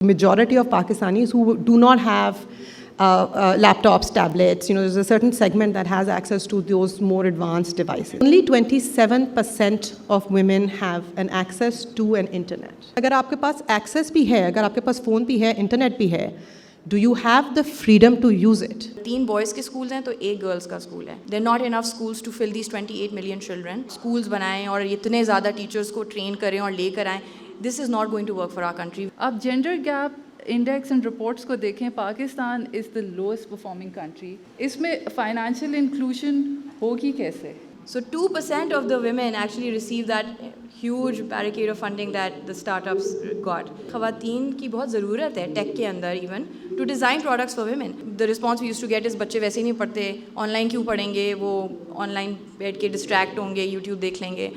Majority of Pakistanis who do not have laptops, tablets, there's a certain segment that has access to those more advanced devices. Only 27% of women have an access to an internet. अगर आपके पास access भी है, अगर आपके पास phone भी है, internet भी है, do you have the freedom to use it? 3 boys के schools हैं तो 1 girls का school है. There are not enough schools to fill these 28 million children. Schools बनाएं और इतने ज़्यादा teachers को train करें और लेकर आएं. This is not going to work for our country. अब gender gap index and reports को देखें, Pakistan is the lowest performing country. इसमें financial inclusion होगी कैसे? So 2% of the women actually receive that huge barricade of funding that the startups got. ख़वातीन की बहुत ज़रूरत है tech के अंदर even to design products for women. The response we used to get is बच्चे वैसे ही नहीं पढ़ते, online क्यों पढ़ेंगे, वो online बैठ के distract होंगे, YouTube देख लेंगे.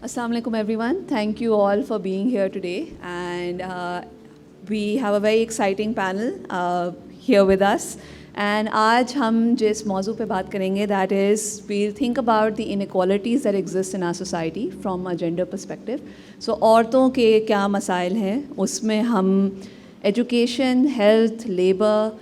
Assalamu alaikum everyone. Thank you all for being here today, and we have a very exciting panel here with us. And आज हम जिस मौजू पे बात करेंगे, that is we'll think about the inequalities that exist in our society from a gender perspective. So औरतों के क्या मसाइल हैं, उसमें हम education, health, labor,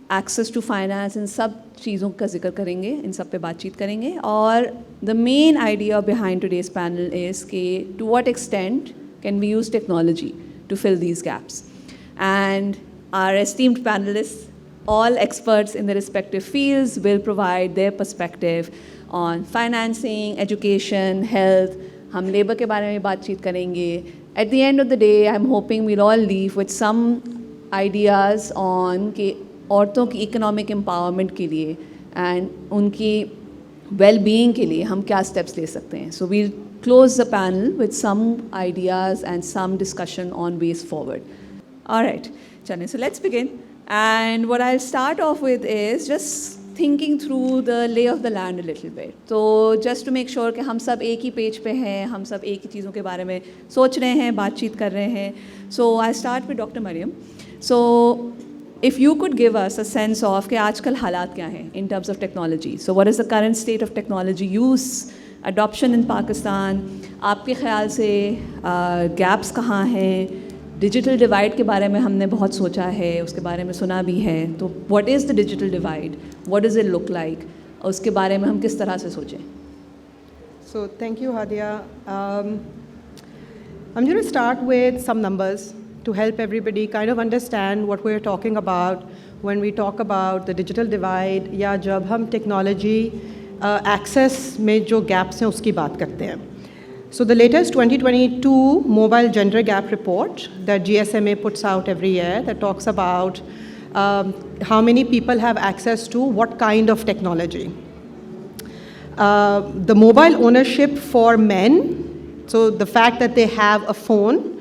access to finance, इन सब चीज़ों का जिक्र करेंगे, इन सब पे बातचीत करेंगे. और the main idea behind today's panel is कि to what extent can we use technology to fill these gaps. And our esteemed panelists, all experts in their respective fields, will provide their perspective on financing, education, health. हम labor के बारे में बातचीत करेंगे. At the end of the day, I'm hoping we'll all leave with some ideas on कि औरतों की economic empowerment के लिए एंड उनकी वेल-बीइंग के लिए हम क्या स्टेप्स ले सकते हैं. So we'll close the panel with some ideas and some discussion on ways forward. Alright, चलें, so let's begin. And what I start off with is just thinking through the lay of the land a little bit. तो just to make sure कि हम सब एक ही page पे हैं, हम सब एक ही चीज़ों के बारे में सोच रहे हैं, बातचीत कर रहे हैं. So I start with doctor Mariam. So if you could give us a sense of कि आजकल हालात क्या हैं in terms of technology. So what is the current state of technology use, adoption in Pakistan? आपके ख्याल से gaps कहाँ हैं? Digital divide के बारे में हमने बहुत सोचा है, उसके बारे में सुना भी है. तो what is the digital divide? What does it look like? उसके बारे में हम किस तरह से सोचें? So thank you, Hadia. I'm going to start with some numbers to help everybody kind of understand what we're talking about when we talk about the digital divide या जब हम technology access में जो gaps हैं उसकी बात करते हैं. So the latest 2022 mobile gender gap report that GSMA puts out every year that talks about how many people have access to what kind of technology. The mobile ownership for men, so the fact that they have a phone,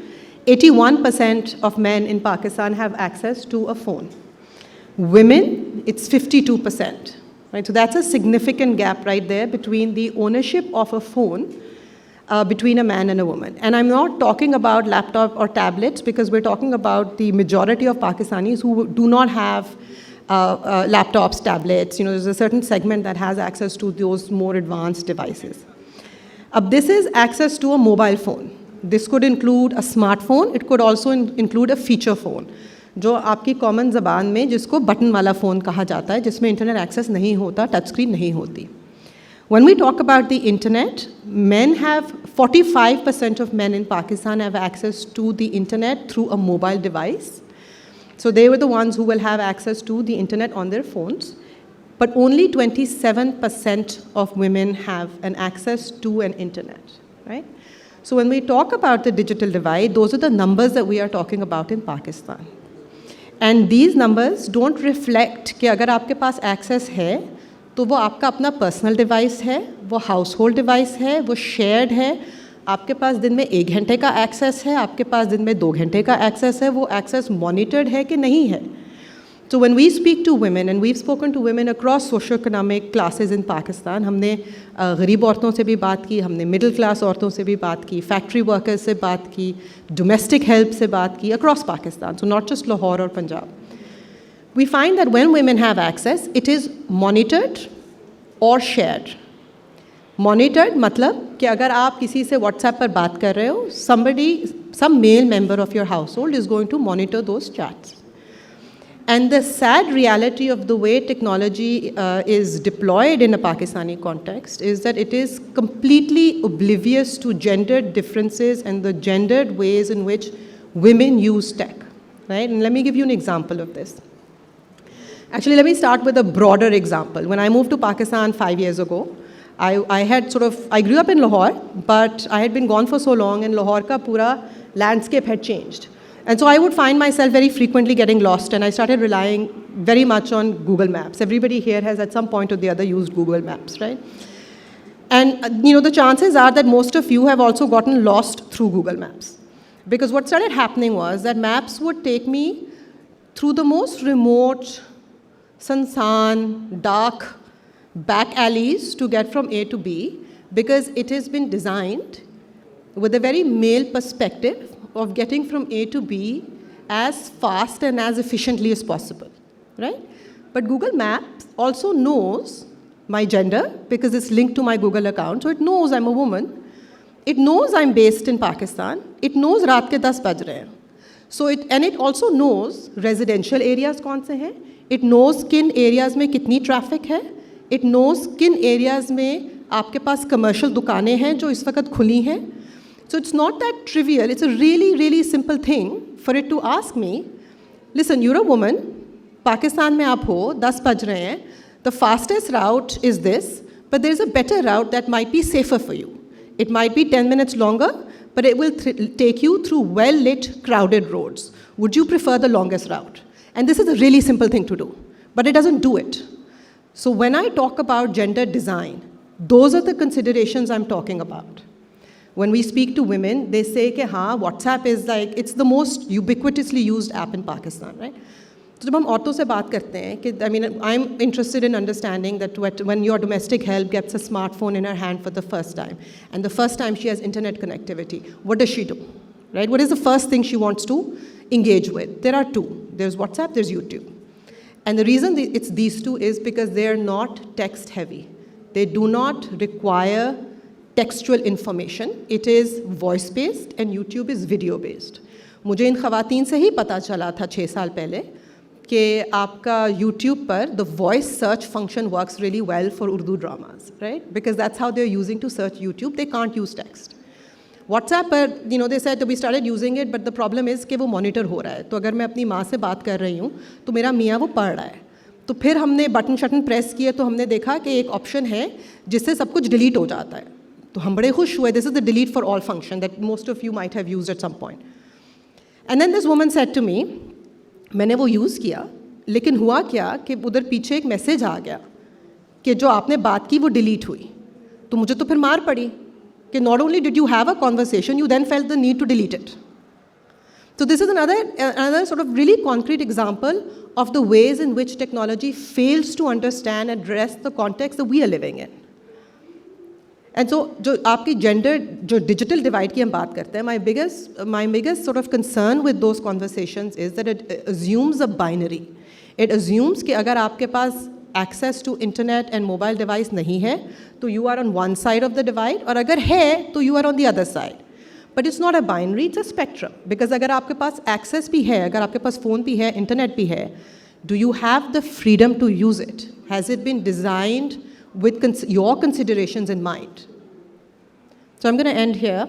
81% of men in Pakistan have access to a phone. Women, it's 52%, right? So that's a significant gap right there between the ownership of a phone between a man and a woman. And I'm not talking about laptop or tablets because we're talking about the majority of Pakistanis who do not have laptops, tablets. There's a certain segment that has access to those more advanced devices. This is access to a mobile phone. This could include a smartphone. It could also include a feature phone, जो आपकी common ज़बान में जिसको button वाला phone कहा जाता है, जिसमें इंटरनेट एक्सेस नहीं होता, टच स्क्रीन नहीं होती. When we talk about the internet, 45% of men in Pakistan have access to the internet through a mobile device. So they were the ones who will have access to the internet on their phones. But only 27% of women have an access to an internet, right? So when we talk about the digital divide, those are the numbers that we are talking about in Pakistan. And these numbers don't reflect कि अगर आपके पास access है, तो वो आपका अपना personal device है, वो household device है, वो shared है, आपके पास दिन में 1 घंटे का access है, आपके पास दिन में 2 घंटे का access है, वो access monitored है कि नहीं है. So when we speak to women, and we've spoken to women across socio-economic classes in Pakistan, हमने गरीब औरतों से भी बात की, हमने middle class औरतों से भी बात की, factory workers से बात की, domestic help से बात की across Pakistan, so not just Lahore or Punjab. We find that when women have access, it is monitored or shared. Monitored मतलब कि अगर आप किसी से WhatsApp पर बात कर रहे हो, some male member of your household is going to monitor those chats. And the sad reality of the way technology is deployed in a Pakistani context is that it is completely oblivious to gendered differences and the gendered ways in which women use tech, right? And let me give you an example of this. Actually, let me start with a broader example. When I moved to Pakistan 5 years ago, I grew up in Lahore, but I had been gone for so long and Lahore ka pura landscape had changed. And so I would find myself very frequently getting lost, and I started relying very much on Google Maps. Everybody here has at some point or the other used Google Maps, right? And the chances are that most of you have also gotten lost through Google Maps. Because what started happening was that maps would take me through the most remote, sunsan, dark, back alleys to get from A to B, because it has been designed with a very male perspective of getting from A to B as fast and as efficiently as possible, right? But Google Maps also knows my gender because it's linked to my Google account, so it knows I'm a woman. It knows I'm based in Pakistan. It knows raat ke 10 baj rahe hain. So it also knows residential areas kaun se hain. It knows kin areas mein kitni traffic hai. It knows kin areas mein aapke paas commercial दुकानें हैं जो इस वक्त खुली हैं. So it's not that trivial. It's a really, really simple thing for it to ask me, listen, you're a woman, Pakistan mein aap ho, 10 baj rahe hain, the fastest route is this, but there's a better route that might be safer for you. It might be 10 minutes longer, but it will take you through well-lit, crowded roads. Would you prefer the longest route? And this is a really simple thing to do, but it doesn't do it. So when I talk about gender design, those are the considerations I'm talking about. When we speak to women, they say कि हाँ, WhatsApp is like, it's the most ubiquitously used app in Pakistan, right? So जब हम औरतों से बात करते हैं कि, I mean, I'm interested in understanding that when your domestic help gets a smartphone in her hand for the first time, and the first time she has internet connectivity, what does she do, right? What is the first thing she wants to engage with? There are two. There's WhatsApp, there's YouTube. And the reason it's these two is because they're not text heavy. They do not require textual information. It is voice based and YouTube is video based. मुझे इन ख़वातीन से ही पता चला था 6 साल पहले कि आपका YouTube पर the voice search function works really well for Urdu dramas, right? Because that's how they're using to search YouTube. They can't use text. WhatsApp पर, they said we started using it, but the problem is कि वो monitor हो रहा है. तो अगर मैं अपनी माँ से बात कर रही हूँ, तो मेरा मियाँ वो पढ़ रहा है. तो फिर हमने बटन शटन प्रेस किए तो हमने देखा कि एक ऑप्शन है जिससे सब कुछ डिलीट हो जाता है. तो हम बड़े खुश हुए. This is the delete for all function that most of you might have used at some point. And then this woman said to me, मैंने वो यूज़ किया, लेकिन हुआ क्या कि उधर पीछे एक मैसेज आ गया कि जो आपने बात की वो डिलीट हुई. तो मुझे तो फिर मार पड़ी कि not only did you have a conversation, you then felt the need to delete it. So this is another sort of really concrete example of the ways in which technology fails to understand and address the context that we are living in. And so, जो आपकी gender, जो digital divide की हम बात करते हैं, my biggest sort of concern with those conversations is that it assumes a binary. It assumes कि अगर आपके पास access to internet and mobile device नहीं है, तो you are on one side of the divide, और अगर है, तो you are on the other side. But it's not a binary, it's a spectrum. Because अगर आपके पास access भी है, अगर आपके पास phone भी है, internet भी है, do you have the freedom to use it? Has it been designed with your considerations in mind? So I'm going to end here.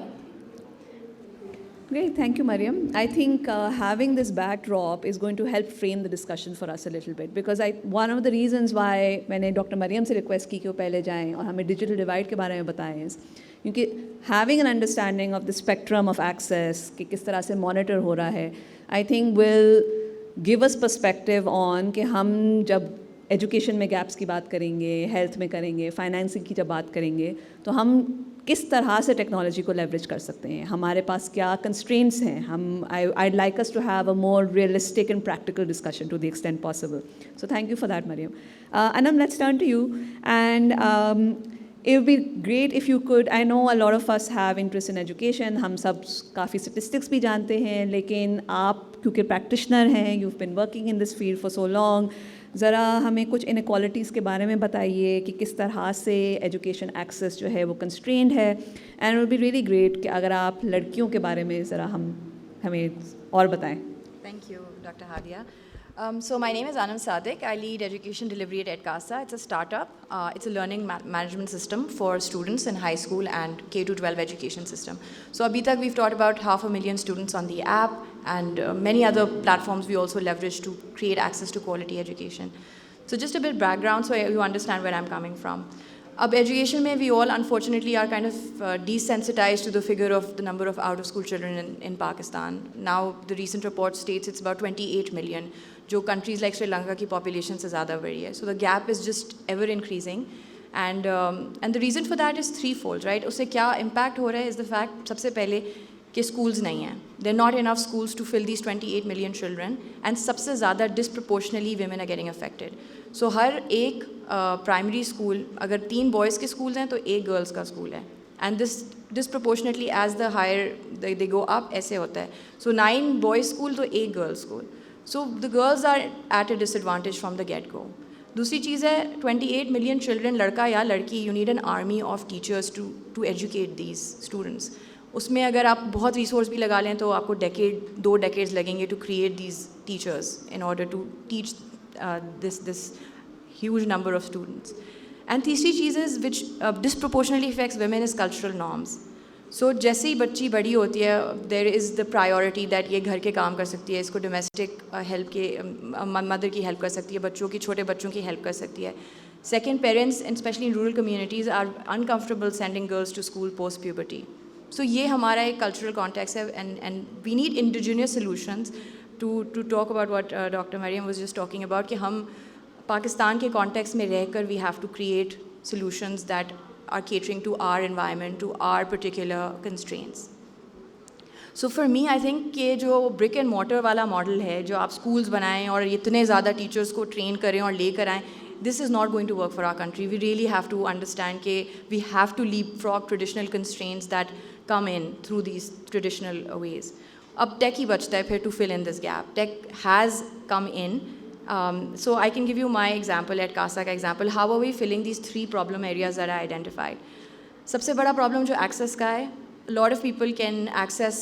Great, thank you, Maryam. I think having this backdrop is going to help frame the discussion for us a little bit, because one of the reasons why मैंने Dr. Maryam से request की कि वो पहले जाएं और हमें digital divide के बारे में बताएं, क्योंकि having an understanding of the spectrum of access कि किस तरह से monitor हो रहा है, I think will give us perspective on कि हम जब एजुकेशन में गैप्स की बात करेंगे, हेल्थ में करेंगे, फाइनेंसिंग की जब बात करेंगे, तो हम किस तरह से टेक्नोलॉजी को लेवरेज कर सकते हैं, हमारे पास क्या कंस्ट्रेंट्स हैं. हम I'd like us to have a more realistic and practical discussion to the extent possible. So thank you for that, Maryam. Annum, let's turn to you. And it would be great if you could, I know a lot of us have interest in education, हम सब काफ़ी statistics भी जानते हैं, लेकिन आप क्योंकि practitioner हैं, you've been working in this field for so long, ज़रा हमें कुछ इनक्वालिटीज़ के बारे में बताइए कि किस तरह से एजुकेशन एक्सेस जो है वो कंस्ट्रेंड है, and it will be really great कि अगर आप लड़कियों के बारे में ज़रा हमें और बताएं. Thank you, Dr. Hadia. So my name is Annum Saqib. I lead education delivery at Edkasa. It's a startup. It's a learning management system for students in high school and K-12 education system. So abhi tak we've taught about 500,000 students on the app, and many other platforms we also leverage to create access to quality education. So just a bit background so you understand where I'm coming from. Ab education mein we all unfortunately are kind of desensitized to the figure of the number of out-of-school children in Pakistan. Now the recent report states it's about 28 million, jo countries like Sri Lanka ki population se zyada बढ़ी है. So the gap is just ever increasing, and the reason for that is threefold, right? उससे क्या impact हो रहा है is the fact सबसे पहले कि schools नहीं हैं. There are not enough schools to fill these 28 million children, and सबसे ज़्यादा disproportionately women are getting affected. So हर एक प्राइमरी स्कूल अगर 3 बॉयज़ के स्कूल्स हैं तो 1 गर्ल्स का स्कूल है, and this disproportionately as the higher they go up ऐसे होता है. सो 9 बॉयज़ स्कूल तो 1 girls school, so the girls are at a disadvantage from the get go. दूसरी चीज़ है 28 मिलियन चिल्ड्रन, लड़का या लड़की, you need an army of teachers to educate these students. उसमें अगर आप बहुत रिसोर्स भी लगा लें तो आपको 2 डेकेड्स लगेंगे to create these teachers in order to teach this huge number of students. And तीसरी चीज़ is which disproportionately affects women is cultural norms. So जैसे ही बच्ची बड़ी होती है, there is the priority that ये घर के काम कर सकती है, इसको domestic help के मदर की help कर सकती है, बच्चों की, छोटे बच्चों की help कर सकती है. Second, parents, and especially in rural communities, are uncomfortable sending girls to school post puberty. So ये हमारा एक cultural context है, and we need indigenous solutions to talk about what Dr. Maryam was just talking about, कि हम पाकिस्तान के context में रहकर we have to create solutions that are catering to our environment, to our particular constraints. So for me I think कि जो brick and mortar वाला model है, जो आप स्कूल्स बनाएं और इतने ज़्यादा टीचर्स को ट्रेन करें और लेकर आएँ, this is not going to work for our country. We really have to understand that we have to leapfrog traditional constraints that come in through these traditional ways. अब tech ही बचता है फिर to fill in this gap. Tech has come in. So I can give you my example, Edkasa का example. How are we filling these 3 problem areas that I identified? सबसे बड़ा problem जो access का है, a lot of people can access,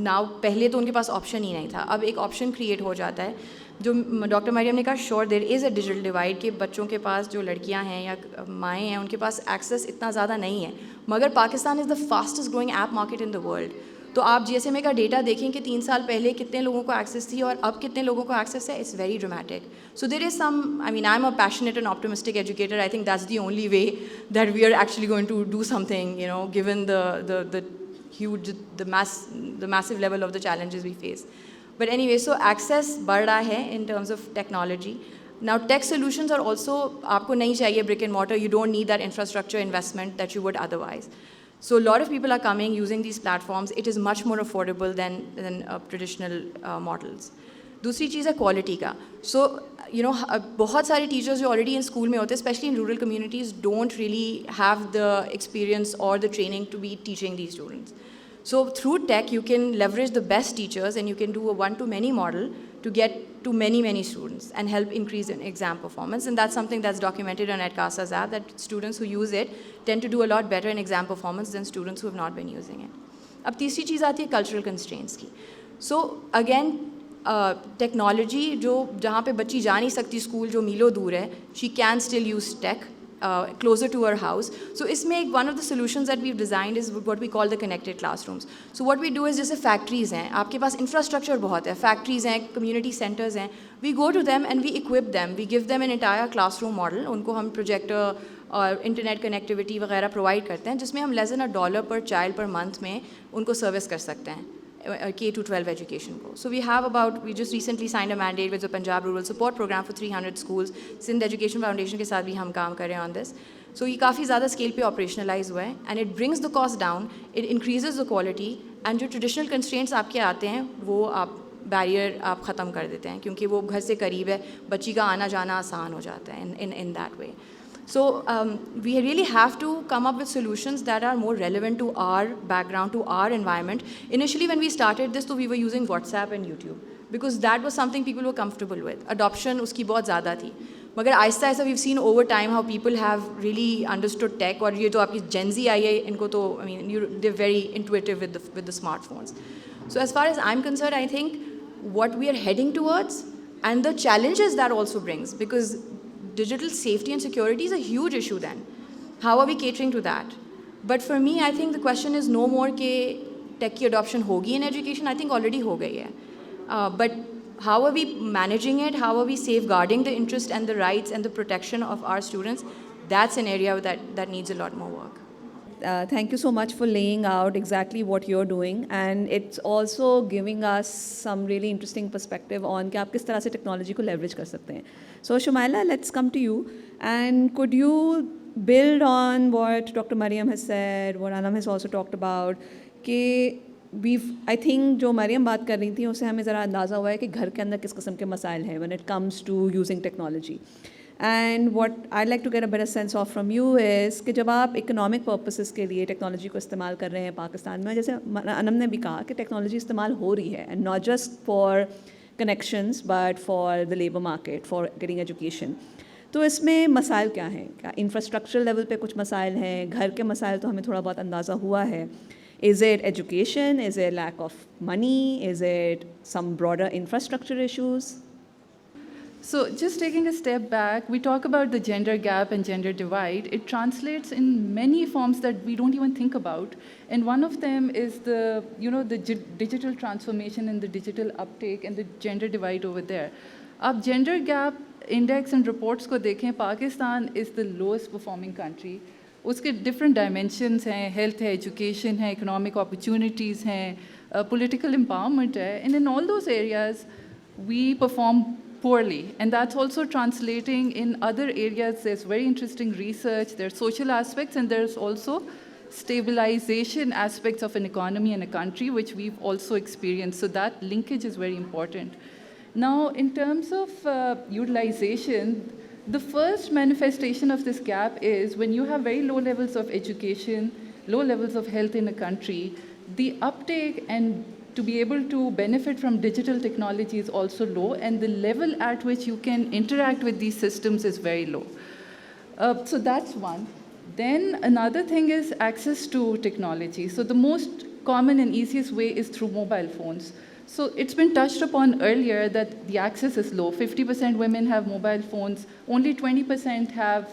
now पहले तो उनके पास option ही नहीं था, अब एक option create हो जाता है. जो डॉक्टर मरियम ने कहा, sure there is a digital divide, कि बच्चों के पास जो लड़कियां हैं या माएँ हैं उनके पास एक्सेस इतना ज़्यादा नहीं है, मगर Pakistan is the fastest growing app market in the world. तो आप GSMA का डेटा देखें कि 3 साल पहले कितने लोगों को एक्सेस थी और अब कितने लोगों को एक्सेस है. It's very dramatic. So there is some, I am a passionate and optimistic educator. I think that's the only way that we are actually going to do something, given the huge, the massive level of the challenges we face. But anyway, so access बढ़ रहा है in terms of technology. Now tech solutions are also, आपको नहीं चाहिए brick and mortar, you don't need that infrastructure investment that you would otherwise. So a lot of people are coming using these platforms. It is much more affordable than traditional models. दूसरी चीज़ है quality का. So बहुत सारे teachers जो already in school में होते हैं, especially in rural communities, don't really have the experience or the training to be teaching these students. So through tech, you can leverage the best teachers and you can do a one-to-many model to get to many, many students and help increase in exam performance. And that's something that's documented on Edkasa's app, that students who use it tend to do a lot better in exam performance than students who have not been using it. अब तीसरी चीज़ आती है cultural constraints की. So again, technology जो जहाँ पे बच्ची जा नहीं सकती स्कूल, जो मीलों दूर है, she can still use tech closer to her house. So इसमें one of the solutions that we've designed is what we call the connected classrooms. So what we do is, जैसे factories हैं, आपके पास infrastructure बहुत है, factories हैं, community centers हैं, we go to them and we equip them, we give them an entire classroom model. उनको हम projector और internet connectivity वगैरह provide करते हैं, जिसमें हम less than $1 per child per month में उनको service कर सकते हैं K-12 education को. So we just recently signed a mandate with the Punjab Rural Support Program for 300 schools. Sindh Education Foundation के साथ भी हम काम कर रहे हैं on this. So ये काफ़ी ज़्यादा scale पे operationalize हुआ है, and it brings the cost down, it increases the quality, and जो traditional constraints आपके आते हैं वो आप barrier आप ख़त्म कर देते हैं, क्योंकि वो घर से करीब है, बच्ची का आना जाना आसान हो जाता है in that way. So we really have to come up with solutions that are more relevant to our background, to our environment. Initially when we started this, we were using WhatsApp and YouTube. because that was something people were comfortable with. Adoption uski bahut zyada thi. Magar aista aista we've seen over time how people have really understood tech. Or ye to aapki Gen Z aayi hai, inko to, I mean, they're very intuitive with the smartphones. So as far as I'm concerned, I think what we are heading towards and the challenges that also brings, because digital safety and security is a huge issue then. How are we catering to that? But for me, I think the question is no more ke tech ki adoption hogi in education. I think already ho gayi hai. But how are we managing it? How are we safeguarding the interest and the rights and the protection of our students? That's an area that needs a lot more work. Thank you so much for laying out exactly what you're doing, and it's also giving us some really interesting perspective on कि आप किस तरह से technology को leverage कर सकते हैं. So Shumaila, let's come to you, and could you build on what Dr. Maryam has said, what Annum has also talked about, कि I think जो मरियम बात कर रही थी उससे हमें ज़रा अंदाज़ा हुआ है कि घर के अंदर किस किस्म के मसाइल हैं when it comes to using technology. And what I'd like to get a better sense of from you is कि जब आप economic purposes के लिए टेक्नोलॉजी को इस्तेमाल कर रहे हैं पाकिस्तान में, जैसे अनम ने भी कहा कि टेक्नोलॉजी इस्तेमाल हो रही है, and not just for connections but for the labour market, for getting education. तो इसमें मसाइल क्या हैं? क्या इंफ्रास्ट्रक्चर लेवल पे कुछ मसाइल हैं? घर के मसाइल तो हमें थोड़ा बहुत अंदाज़ा हुआ है. Is it education? Is it lack of money? Is it some broader infrastructure issues? So just taking a step back, we talk about the gender gap and gender divide. It translates in many forms that we don't even think about. And one of them is the digital transformation and the digital uptake and the gender divide over there. Ab gender gap index and reports ko dekhein, Pakistan is the lowest performing country. उसके different dimensions हैं, health है, education है, economic opportunities हैं, political empowerment है, and in all those areas we perform poorly, and that's also translating in other areas. There's very interesting research, there's social aspects, and there's also stabilization aspects of an economy and a country, which we've also experienced. So that linkage is very important. Now, in terms of utilization, the first manifestation of this gap is when you have very low levels of education, low levels of health in a country, the uptake and to be able to benefit from digital technology is also low, and the level at which you can interact with these systems is very low. So that's one. Then another thing is access to technology. So the most common and easiest way is through mobile phones. So it's been touched upon earlier that the access is low. 50% women have mobile phones, only 20% have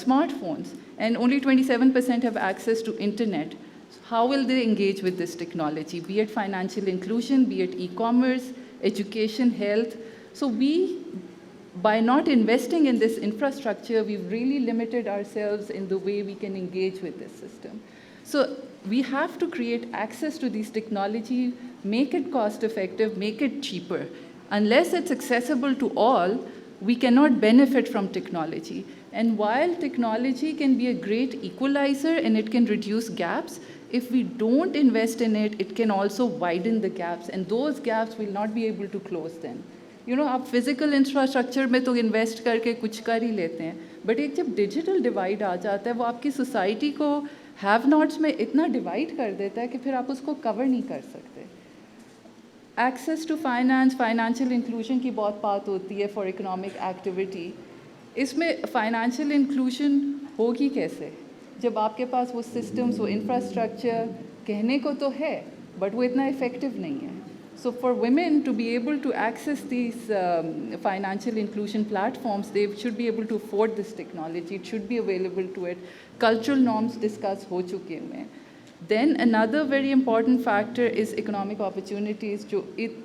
smartphones, and only 27% have access to internet. So how will they engage with this technology, be it financial inclusion, be it e-commerce, education, health? So by not investing in this infrastructure, we've really limited ourselves in the way we can engage with this system. So we have to create access to these technology, make it cost effective, make it cheaper. Unless it's accessible to all, we cannot benefit from technology. And while technology can be a great equalizer and it can reduce gaps, if we don't invest in it, it can also widen the gaps, and those gaps will not be able to close then. आप physical infrastructure में तो invest करके कुछ कर ही लेते हैं, but एक जब digital divide आ जाता है, वो आपकी society को have-nots में इतना divide कर देता है कि फिर आप उसको cover नहीं कर सकते. Access to finance, financial inclusion की बहुत बात होती है for economic activity. इसमें financial inclusion होगी कैसे? जब आपके पास वो systems, वो infrastructure कहने को तो है, but वो इतना effective नहीं है. So for women to be able to access these financial inclusion platforms, they should be able to afford this technology. It should be available to it. Cultural norms discuss ho chuke hain. Then another very important factor is economic opportunities. जो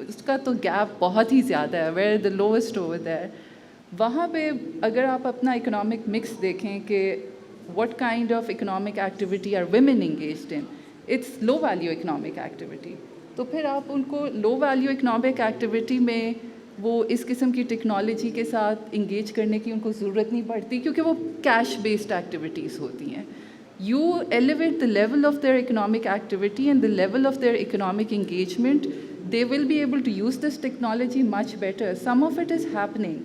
उसका तो gap बहुत ही ज़्यादा है. We're the lowest over there. वहाँ पे अगर आप अपना economic mix देखें कि what kind of economic activity are women engaged in, it's low value economic activity. तो फिर आप उनको लो वैल्यू इकोनॉमिक एक्टिविटी में वो इस किस्म की टेक्नोलॉजी के साथ इंगेज करने की उनको ज़रूरत नहीं पड़ती, क्योंकि वो कैश बेस्ड एक्टिविटीज़ होती हैं. You elevate the level of their economic activity and the level of their economic engagement, they will be able to use this technology much better. Some of it is happening.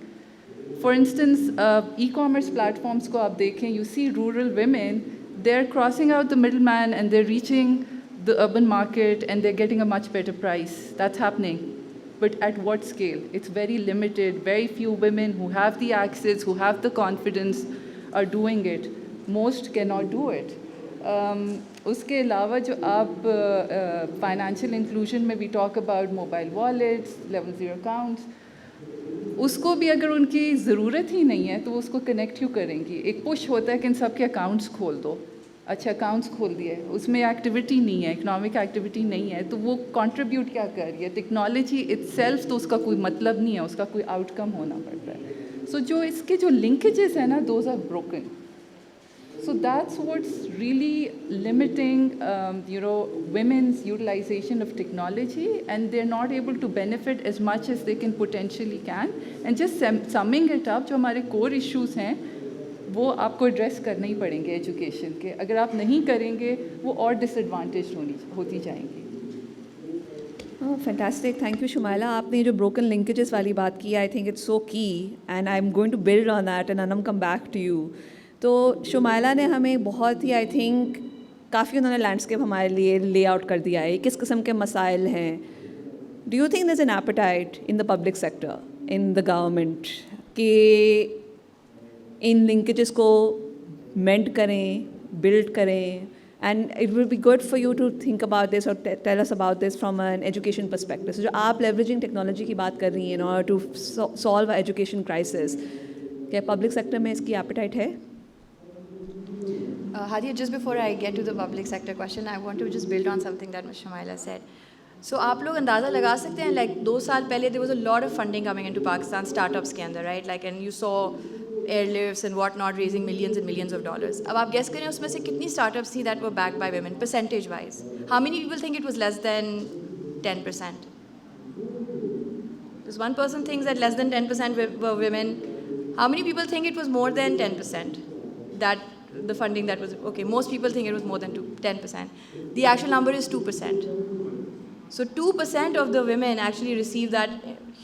For instance, e-commerce platforms को आप देखें, you see rural women, they're crossing out the middleman and they're reaching the urban market and they're getting a much better price. That's happening. but at what scale? It's very limited. Very few women who have the access, who have the confidence are doing it. Most cannot do it. उसके अलावा जो आप financial inclusion में we talk about mobile wallets, level 0 accounts, उसको भी अगर उनकी ज़रूरत ही नहीं है तो वो उसको कनेक्ट क्यों करेंगी? एक पुश होता है कि इन सब के अकाउंट्स खोल दो, अच्छा अकाउंट्स खोल दिए, उसमें एक्टिविटी नहीं है, इकोनॉमिक एक्टिविटी नहीं है, तो वो कंट्रीब्यूट क्या कर रही है? टेक्नोलॉजी इटसेल्फ तो उसका कोई मतलब नहीं है, उसका कोई आउटकम होना पड़ता है. सो जो इसके जो लिंकेजेस हैं ना, those are broken. So that's what's really limiting, women's utilization of technology, and they're not able to benefit as much as they can potentially can. And just summing it up, जो हमारे core issues हैं, वो आपको address करना ही पड़ेंगे education के. अगर आप नहीं करेंगे, वो और disadvantaged होती जाएंगी. Oh, fantastic. Thank you, Shumaila. आपने जो broken linkages वाली बात की, I think it's so key, and I'm going to build on that, and Annum come back to you. तो शुमाइला ने हमें बहुत ही आई थिंक काफ़ी उन्होंने लैंडस्केप हमारे लिए ले आउट कर दिया है, किस किस्म के मसाइल हैं. Do you think there is an appetite in the public sector, in the government, कि इन लिंकेजेस को मेंट करें, बिल्ड करें? And it will be good for you to think about this और tell us about this from an education perspective. जो आप leveraging technology की बात कर रही हैं in order to solve education crisis, क्या पब्लिक सेक्टर में इसकी एपेटाइट है? Hadia, just before I get to the public sector question, I want to just build on something that Ms. Shumaila said. So आप लोग अंदाज़ा लगा सकते हैं, like 2 साल पहले there was a lot of funding coming into Pakistan startups के अंदर, right? Like, and you saw airlifts and whatnot raising millions and millions of dollars. अब आप guess करें उसमें से कितनी startups थी that were backed by women, percentage wise? How many people think it was less than 10%? Just one person thinks that less than 10% were women. How many people think it was more than 10%? That the funding that was, okay, most people think it was more than 10%. The actual number is 2%. So 2% of the women actually received that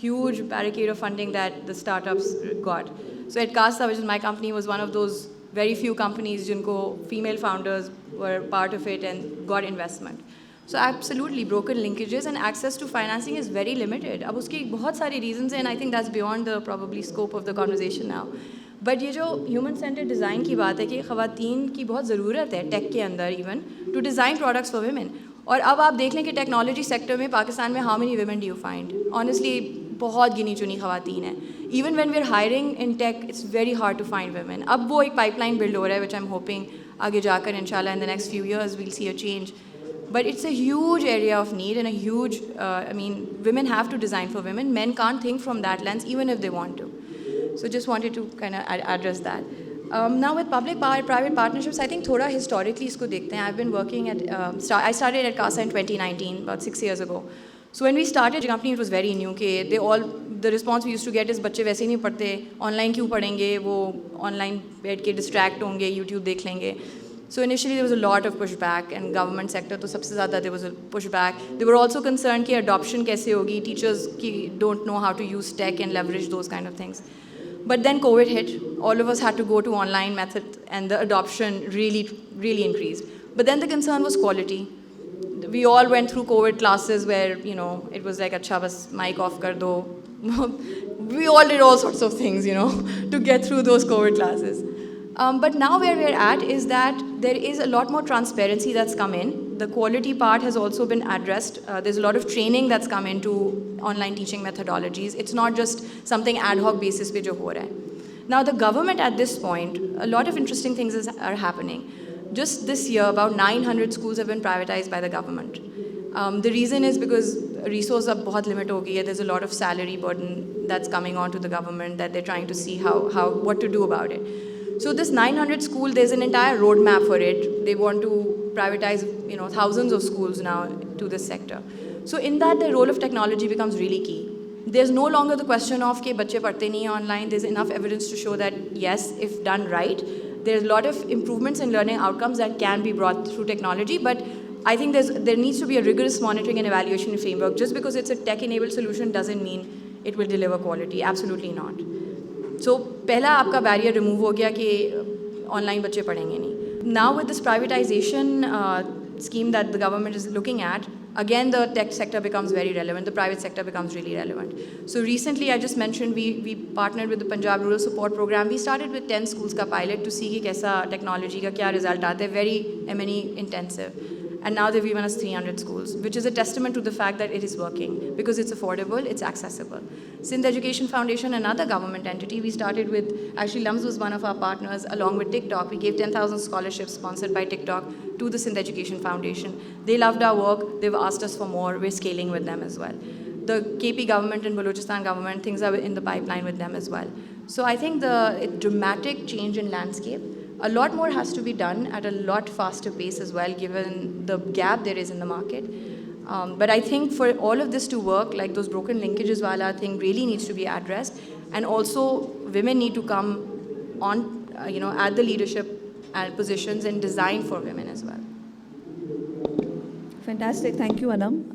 huge barricade of funding that the startups got. So Edkasa, which is my company, was one of those very few companies jinko female founders were part of it and got investment. So absolutely, broken linkages and access to financing is very limited. अब उसकी बहुत सारी reasons हैं, and I think that's beyond the probably scope of the conversation now. But ये जो human centred design की बात है कि ख़वातीन की बहुत ज़रूरत है टेक के अंदर even to design products for women. और अब आप देख लें कि टेक्नोलॉजी सेक्टर में पाकिस्तान में how many women do you find? Honestly बहुत गिनी चुनी ख़वातीन हैं. Even when we are hiring in tech it's very hard to find women. अब वो एक पाइपलाइन बिल्ड हो रहा है विच आई एम होपिंग आगे जाकर इंशाल्लाह in the next few years we'll see a change. But it's a huge area of need and a huge, women have to design for women. Men can't think from that lens even if they want to. So just wanted to kind of address that. Now with public-private partnerships, I think thoda historically isko dekhte hain. I've been working at, I started at Edkasa in 2019, about 6 years ago. So when we started the company, it was very new. The response we used to get is, बच्चे वैसे ही नहीं पढ़ते, online क्यों पढ़ेंगे, वो online बैठ के distract होंगे, YouTube देख लेंगे. So initially there was a lot of pushback, and government sector तो सबसे ज़्यादा there was a pushback. They were also concerned कि adoption कैसे होगी, teachers don't know how to use tech and leverage those kind of things. But then COVID hit, all of us had to go to online method, and the adoption really, really increased. But then the concern was quality. We all went through COVID classes where, it was like, acha bas mic off kar do. We all did all sorts of things, to get through those COVID classes. But now where we're at is that there is a lot more transparency that's come in. The quality part has also been addressed. There's a lot of training that's come into online teaching methodologies. It's not just something ad hoc basis pe jo ho raha hai. Now the government at this point, a lot of interesting things are happening. Just this year, about 900 schools have been privatized by the government. The reason is because resource ab bahut limit ho gayi hai. There's a lot of salary burden that's coming onto the government that they're trying to see what to do about it. So this 900 school, there's an entire roadmap for it. They want to privatize, thousands of schools now to this sector. So in that, the role of technology becomes really key. There's no longer the question of कि बच्चे पढ़ते नहीं हैं online. There's enough evidence to show that yes, if done right, there's a lot of improvements in learning outcomes that can be brought through technology. But I think there needs to be a rigorous monitoring and evaluation framework. Just because it's a tech-enabled solution doesn't mean it will deliver quality. Absolutely not. So पहला आपका barrier remove हो गया कि online बच्चे पढ़ेंगे नहीं. Now with this privatization scheme that the government is looking at, again the tech sector becomes very relevant, the private sector becomes really relevant. So recently, I just mentioned, we partnered with the Punjab Rural Support Program. We started with 10 schools ka pilot to see कि कैसा technology का क्या result आते हैं, very M&E intensive. And now they've given us 300 schools, which is a testament to the fact that it is working because it's affordable, it's accessible. Sindh Education Foundation, another government entity, we started with, actually LUMS was one of our partners along with TikTok. We gave 10,000 scholarships sponsored by TikTok to the Sindh Education Foundation. They loved our work, they've asked us for more, we're scaling with them as well. The KP government and Balochistan government, things are in the pipeline with them as well. So I think the dramatic change in landscape, a lot more has to be done at a lot faster pace as well, given the gap there is in the market. But I think for all of this to work, like those broken linkages wala thing really needs to be addressed. And also, women need to come on, at the leadership positions and design for women as well. Fantastic, thank you, Annum.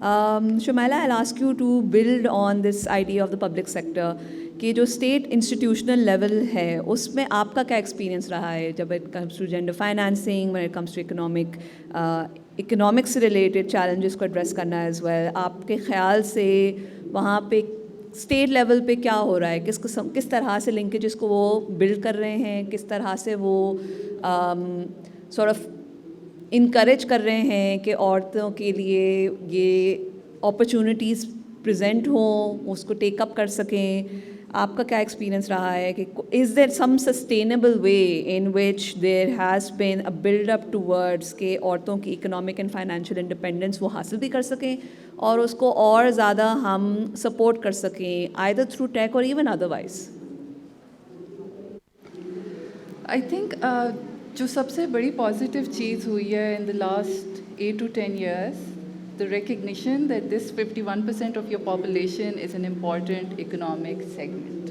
Shumaila, I'll ask you to build on this idea of the public sector. कि जो state institutional level है उसमें आपका क्या experience रहा है जब it comes to gender financing, when it comes to economics से रिलेटेड चैलेंजेस को एड्रेस करना एज वेल, आपके ख्याल से वहाँ पे स्टेट लेवल पे क्या हो रहा है, किस तरह से लिंकेजेस को वो बिल्ड कर रहे हैं, किस तरह से वो सॉर्ट ऑफ इनकरेज कर रहे हैं कि औरतों के लिए ये अपॉर्चुनिटीज़ प्रेजेंट हों, उसको टेकअप कर सकें. आपका क्या एक्सपीरियंस रहा है कि is there some sustainable way in which there has been a build up towards के औरतों की इकोनॉमिक एंड फाइनेंशियल इंडिपेंडेंस वो हासिल भी कर सकें और उसको और ज़्यादा हम सपोर्ट कर सकें आइदर थ्रू टेक और इवन अदरवाइज? आई थिंक जो सबसे बड़ी पॉजिटिव चीज़ हुई है in the last 8 to 10 years, the recognition that this 51% of your population is an important economic segment.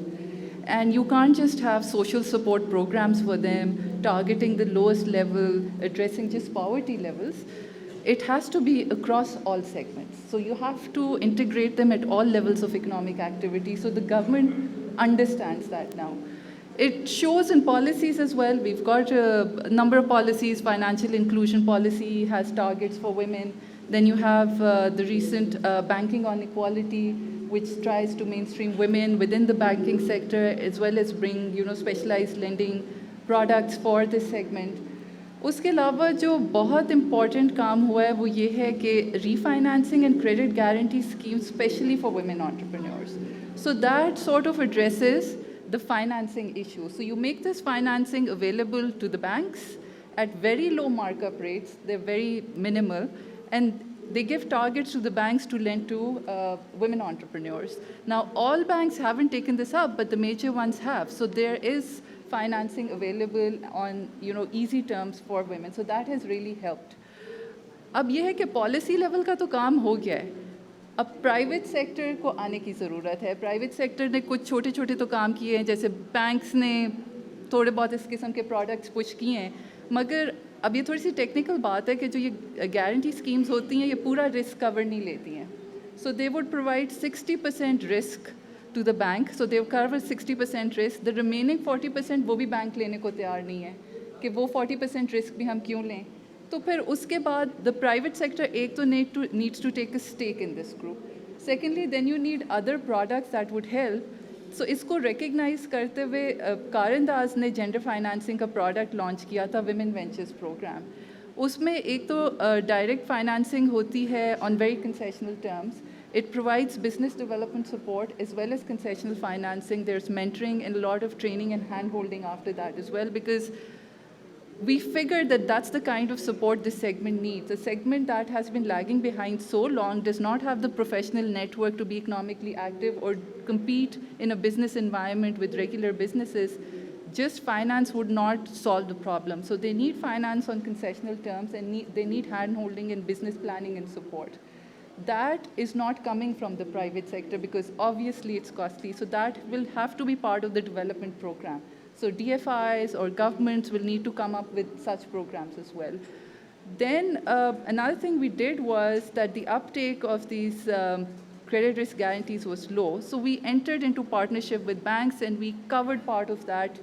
And you can't just have social support programs for them, targeting the lowest level, addressing just poverty levels. It has to be across all segments. So you have to integrate them at all levels of economic activity. So the government understands that now. It shows in policies as well. We've got a number of policies. Financial inclusion policy has targets for women. Then you have the recent banking on equality, which tries to mainstream women within the banking sector, as well as bring specialized lending products for this segment. उसके अलावा जो बहुत important काम हुआ है वो ये है कि refinancing and credit guarantee schemes, especially for women entrepreneurs. So that sort of addresses the financing issue. So you make this financing available to the banks at very low markup rates. They're very minimal. And they give targets to the banks to lend to women entrepreneurs. Now, all banks haven't taken this up, but the major ones have. So there is financing available on easy terms for women. So that has really helped. अब ये है कि policy level का तो काम हो गया है. अब प्राइवेट सेक्टर को आने की ज़रूरत है. प्राइवेट सेक्टर ने कुछ छोटे छोटे तो काम किए हैं, जैसे बैंक्स ने थोड़े बहुत इस किस्म के प्रोडक्ट्स पुश किए हैं, मगर अब ये थोड़ी सी टेक्निकल बात है कि जो ये गारंटी स्कीम्स होती हैं ये पूरा रिस्क कवर नहीं लेती हैं. So they would provide 60% risk to the bank. So they cover 60% risk. The remaining 40% वो भी बैंक लेने को तैयार नहीं है कि वो 40% रिस्क भी हम क्यों लें. तो फिर उसके बाद द प्राइवेट सेक्टर एक तो needs to take a stake in this group. Secondly then you need other products that would help. So इसको रिकग्नाइज करते हुए कारंदाज ने जेंडर फाइनेंसिंग का प्रोडक्ट लॉन्च किया था, विमेन वेंचर्स प्रोग्राम. उसमें एक तो डायरेक्ट फाइनेंसिंग होती है on very concessional terms. It provides business development support as well as concessional financing. There's mentoring and a lot of training and hand-holding after that as well, because we figured that that's the kind of support this segment needs. A segment that has been lagging behind so long, does not have the professional network to be economically active or compete in a business environment with regular businesses. Just finance would not solve the problem. So they need finance on concessional terms, and they need hand-holding and business planning and support. That is not coming from the private sector because obviously it's costly. So that will have to be part of the development program. So DFIs or governments will need to come up with such programs as well. Then another thing we did was that the uptake of these credit risk guarantees was low. So we entered into partnership with banks and we covered part of that,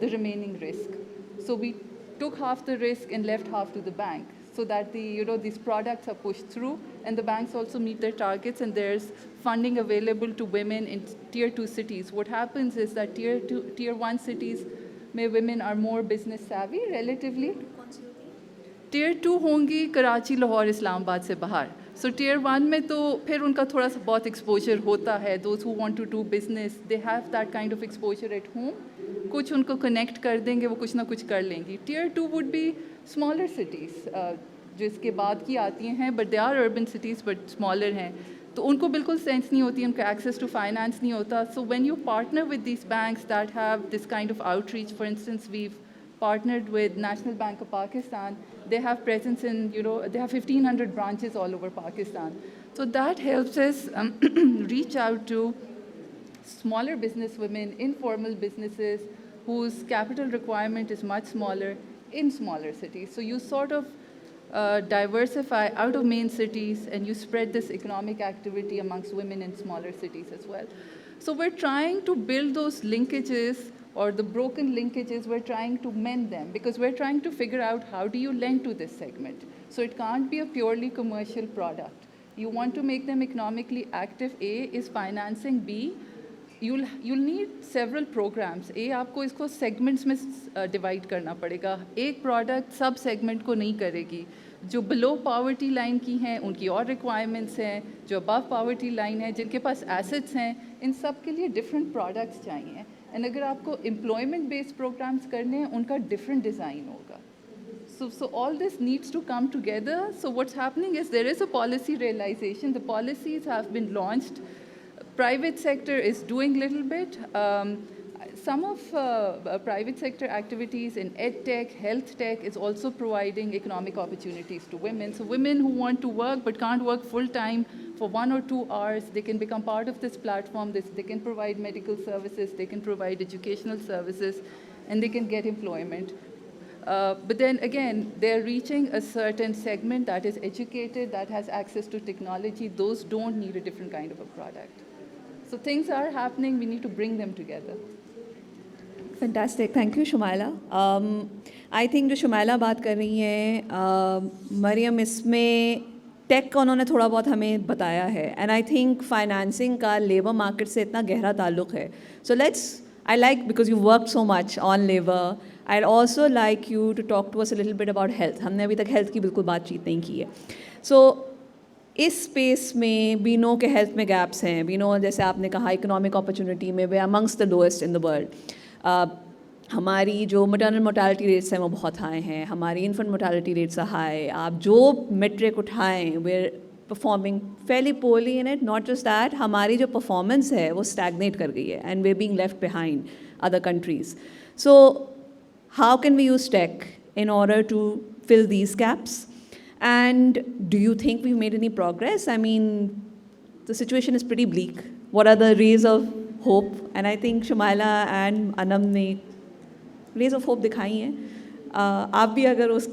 the remaining risk. So we took half the risk and left half to the bank. so that these products are pushed through, and the banks also meet their targets, and there's funding available to women in tier 2 cities. What happens is that tier 1 cities में women are more business savvy relatively. Tier 2 होंगी कराची, लाहौर, इस्लामाबाद से बाहर. So tier 1 में तो फिर उनका थोड़ा सा बहुत exposure होता है. Those who want to do business, they have that kind of exposure at home. कुछ उनको connect कर देंगे, वो कुछ ना कुछ कर लेंगी. Tier 2 would be smaller cities, जो इसके बाद की आती हैं, but they are urban cities but smaller हैं. तो उनको बिल्कुल सेंस नहीं होती, उनका access to finance नहीं होता. So when you partner with these banks that have this kind of outreach, for instance, we've partnered with National Bank of Pakistan. They have presence in, they have 1,500 branches all over Pakistan. So that helps us reach out to smaller business women, informal businesses whose capital requirement is much smaller in smaller cities. So you sort of diversify out of main cities and you spread this economic activity amongst women in smaller cities as well. So we're trying to build those linkages, or the broken linkages, we're trying to mend them, because we're trying to figure out how do you lend to this segment. So it can't be a purely commercial product. You want to make them economically active. A is financing. B, you'll need several programs. A, आपको इसको segments में divide करना पड़ेगा. एक product सब segment को नहीं करेगी. जो below poverty line की हैं, उनकी और requirements हैं. जो above poverty line है, जिनके पास assets हैं, इन सब के लिए different products चाहिए. And अगर आपको employment based programs करने हैं, उनका different design होगा. So all this needs to come together. So what's happening is there is a policy realization. The policies have been launched. Private sector is doing little bit. Some of private sector activities in EdTech, health tech is also providing economic opportunities to women. So women who want to work but can't work full time for 1 or 2 hours, they can become part of this platform. They can provide medical services, they can provide educational services, and they can get employment. But then again, they're reaching a certain segment that is educated, that has access to technology. Those don't need a different kind of a product. So things are happening, we need to bring them together. Fantastic. Thank you, Shumaila. I think जो शुमाइला बात कर रही हैं, मरियम, इसमें take का उन्होंने थोड़ा बहुत हमें बताया है, एंड आई थिंक फाइनेंसिंग का लेबर मार्केट से इतना गहरा ताल्लुक़ है. सो I like, because you worked so much on labor, I'd also like you to talk to us a little bit about health. हमने अभी तक health की बिल्कुल बातचीत नहीं की है. So इस स्पेस में we know के health में gaps हैं. We know, जैसे आपने कहा, economic opportunity में we're amongst the lowest in the world. हमारी जो maternal mortality rates हैं वो बहुत high हैं. हमारी infant mortality rates are high. आप जो metric उठाएं, we're performing fairly poorly in it. Not just that, हमारी जो performance है वो stagnate कर गई है, and we're being left behind other countries. So how can we use tech in order to fill these gaps? And do you think we've made any progress? I mean, the situation is pretty bleak. What are the rays of hope? And I think Shumaila and Annum ने rays of hope दिखाई हैं. आप भी अगर उस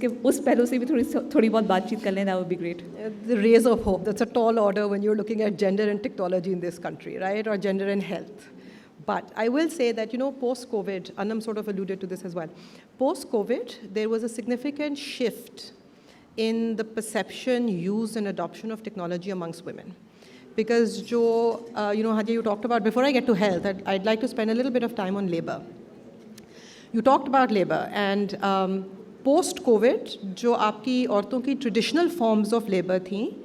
पहलू से भी थोड़ी बहुत बातचीत कर लें, that would be great. The rays of hope, that's a tall order when you're looking at gender and technology in this country, right? Or gender and health. But I will say that, post-COVID, Annam sort of alluded to this as well. Post-COVID, there was a significant shift in the perception, use, and adoption of technology amongst women. Because, Hadia, you talked about, before I get to health, I'd like to spend a little bit of time on labor. You talked about labor, and post-COVID, जो आपकी औरतों की traditional forms of labor थी,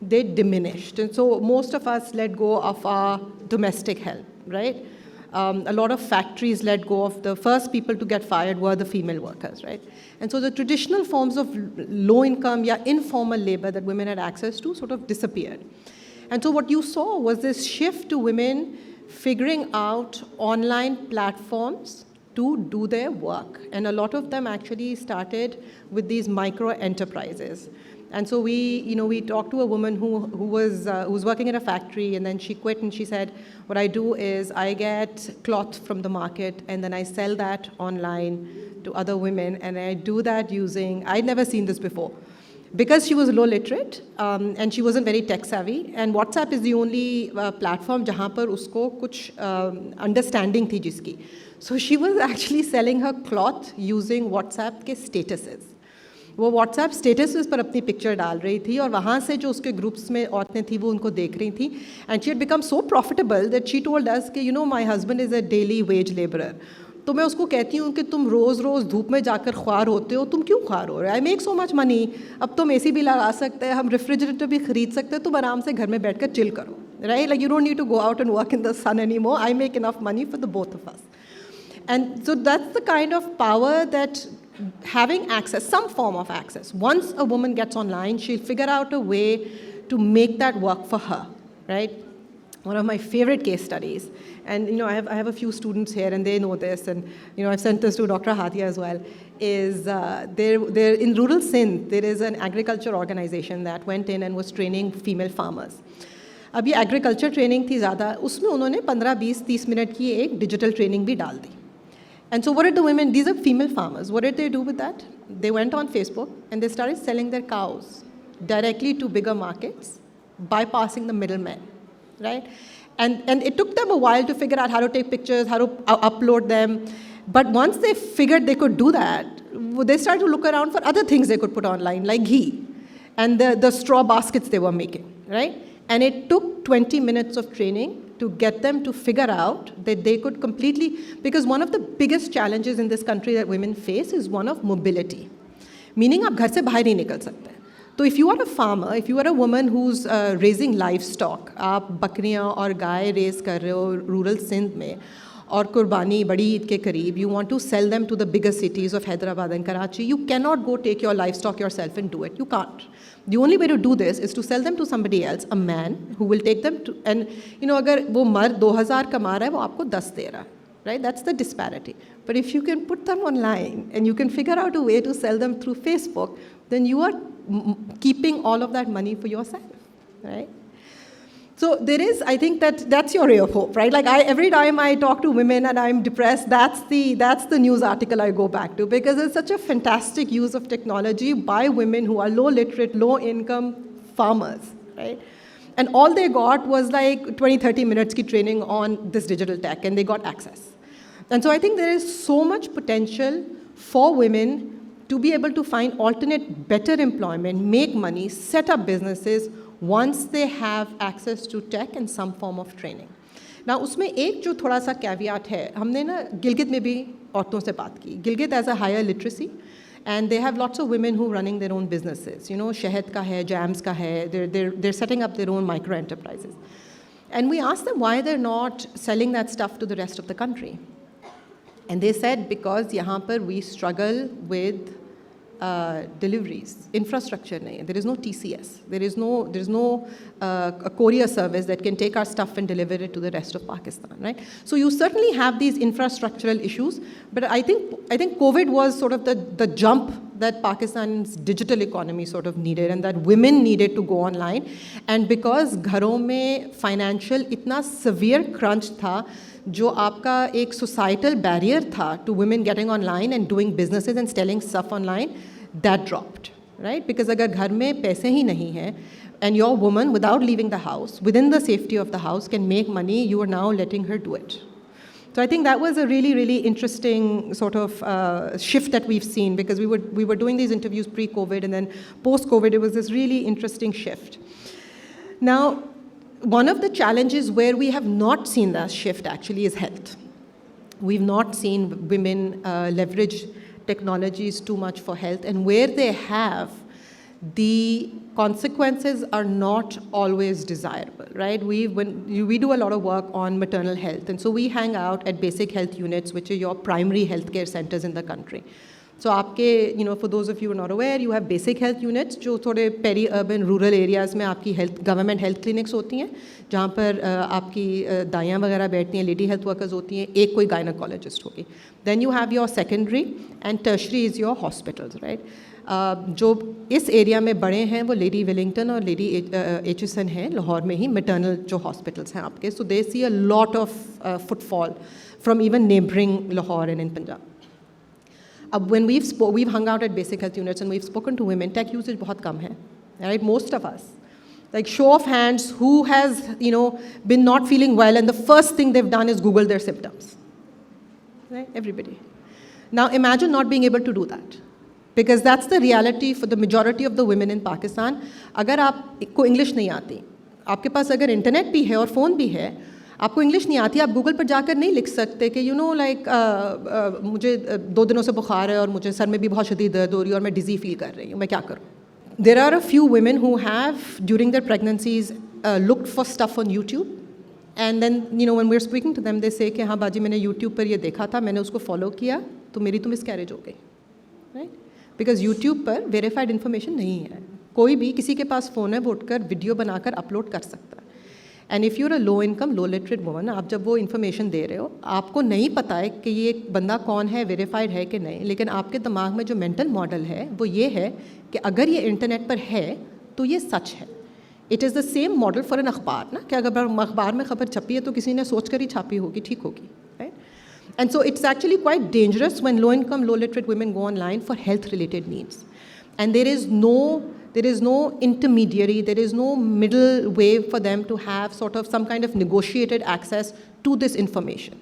they diminished. And so most of us let go of our domestic help, right? A lot of factories let go of the first people to get fired were the female workers, right? And so the traditional forms of low income, informal labor that women had access to sort of disappeared. And so what you saw was this shift to women figuring out online platforms to do their work. And a lot of them actually started with these micro enterprises. And so we talked to a woman who was working in a factory, and then she quit, and she said, what I do is I get cloth from the market and then I sell that online to other women, and I do that using, I'd never seen this before. Because she was low literate and she wasn't very tech savvy, and WhatsApp is the only platform जहाँ पर उसको कुछ understanding थी जिसकी. So she was actually selling her cloth using WhatsApp के statuses. वो WhatsApp status पर अपनी पिक्चर डाल रही थी और वहाँ से जो उसके ग्रुप्स में औरतें थी वो उनको देख रही थी and she had become so profitable that she told us कि you know my husband is a daily wage labourer. तो मैं उसको कहती हूँ कि तुम रोज़ रोज़ धूप में जाकर ख्वार होते हो, तुम क्यों ख्वार हो रहे हो? I make so much money, अब तुम एसी भी लगा सकते हैं, हम रेफ्रिजरेटर भी खरीद सकते हैं, तुम आराम से घर में बैठ कर चिल करो, right? Like you don't need to go out and work in the sun any more. I make enough money for the both of us. And so that's the kind of power that having access, some form of access. Once a woman gets online, she'll figure out a way to make that work for her, right? One of my favorite case studies, and you know, I have a few students here and they know this, and you know, I've sent this to Dr. Hatia as well, is there in rural Sindh, there is an agriculture organization that went in and was training female farmers. अब ये agriculture training थी ज़्यादा, उसमें उन्होंने 15, 20, 30 minute की एक digital training भी डाल दी. And so what did the women, these are female farmers, what did they do with that? They went on Facebook and they started selling their cows directly to bigger markets, bypassing the middlemen, right? And it took them a while to figure out how to take pictures, how to upload them. But once they figured they could do that, they started to look around for other things they could put online, like ghee and the straw baskets they were making, right? And it took 20 minutes of training to get them to figure out that they could completely, because one of the biggest challenges in this country that women face is one of mobility. Meaning आप घर से बाहर नहीं निकल सकते. तो if you are a farmer, if you are a woman who's raising livestock, आप बकरियाँ और गाय रेस कर रहे हो rural Sindh में, और कुर्बानी बड़ी ईद के करीब, you want to sell them to the bigger cities of Hyderabad and Karachi, you cannot go take your livestock yourself and do it. You can't. The only way to do this is to sell them to somebody else, a man who will take them to, and you know, अगर वो मर्द 2000 कमा रहा है, वो आपको 10 दे रहा है, right? That's the disparity. But if you can put them online and you can figure out a way to sell them through Facebook, then you are keeping all of that money for yourself, right? So there is, I think that's your ray of hope, right? Like every time I talk to women and I'm depressed, that's the news article I go back to, because it's such a fantastic use of technology by women who are low literate, low income farmers, right? And all they got was like 20, 30 minutes ki training on this digital tech, and they got access. And so I think there is so much potential for women to be able to find alternate, better employment, make money, set up businesses, once they have access to tech and some form of training. Now, उसमें एक जो थोड़ा सा caveat है, हमने ना गिलगित में भी औरतों से बात की. Gilgit has a higher literacy, and they have lots of women who are running their own businesses. You know, शहद का है, jams का है, they're setting up their own micro enterprises. And we asked them why they're not selling that stuff to the rest of the country. And they said, because यहाँ पर we struggle with deliveries, infrastructure nahi hai. There is no TCS. There is no a courier service that can take our stuff and deliver it to the rest of Pakistan, right? So you certainly have these infrastructural issues, but I think COVID was sort of the jump that Pakistan's digital economy sort of needed, and that women needed to go online. And because घरों में financial इतना severe crunch था, जो आपका एक societal barrier था to women getting online and doing businesses and selling stuff online, that dropped, right? Because अगर घर में पैसे ही नहीं हैं, and your woman, without leaving the house, within the safety of the house, can make money, you are now letting her do it. So I think that was a really, really interesting sort of shift that we've seen, because we were doing these interviews pre-COVID, and then post-COVID, it was this really interesting shift. Now, one of the challenges where we have not seen that shift actually is health. We've not seen women leverage technologies too much for health, and where they have, the consequences are not always desirable, right? We do a lot of work on maternal health, and so we hang out at basic health units, which are your primary healthcare centers in the country. So आपके, you know, for those of you who are not aware, you have basic health units, जो थोड़े peri-urban, rural areas में आपकी health, government health clinics होती हैं, जहाँ पर आपकी दाइयाँ वगैरह बैठती हैं, lady health workers होती हैं, एक कोई gynecologist होगी. Then you have your secondary, and tertiary is your hospitals, right? जो इस एरिया में बड़े हैं वो लेडी विलिंगटन और लेडी एचसन हैं, लाहौर में ही maternal जो hospitals हैं आपके. So they see a lot of footfall from even neighboring Lahore and in Punjab. When we've hung out at basic health units and we've spoken to women, tech usage बहुत कम है, right? Most of us, like show of hands, who has, you know, been not feeling well and the first thing they've done is Google their symptoms, right? Everybody. Now imagine not being able to do that, Because that's the reality for the majority of the women in Pakistan. अगर आपको English नहीं आती, आपके पास अगर internet भी है और phone भी है, आपको इंग्लिश नहीं आती, आप गूगल पर जाकर नहीं लिख सकते कि मुझे 2 दिनों से बुखार है और मुझे सर में भी बहुत शदीद दर्द हो रही है और मैं डिज़ी फील कर रही हूँ, मैं क्या करूँ. There are a few women who have, during their pregnancies, looked for stuff on YouTube. And then, when we're speaking to them, they say कि हाँ बाजी मैंने YouTube पर ये देखा था, मैंने उसको follow किया, तो मेरी तो miscarriage हो गई. Right? Because YouTube पर verified information नहीं है. कोई भी किसी के पास फ़ोन है वो उठकर वीडियो बनाकर अपलोड कर सकता है. And if you're a low income low literate woman, आप जब वो इन्फॉर्मेशन दे रहे हो, आपको नहीं पता है कि ये बंदा कौन है, वेरीफाइड है कि नहीं, लेकिन आपके दिमाग में जो मेंटल मॉडल है वो ये है कि अगर ये इंटरनेट पर है तो ये सच है. It is the same model for an अखबार ना, कि अगर अखबार में खबर छपी है तो किसी ने सोच कर ही छापी होगी, ठीक होगी. Right. And so it's actually quite dangerous when low income low literate women go online for health related needs. And there is no intermediary, there is no middle way for them to have sort of some kind of negotiated access to this information.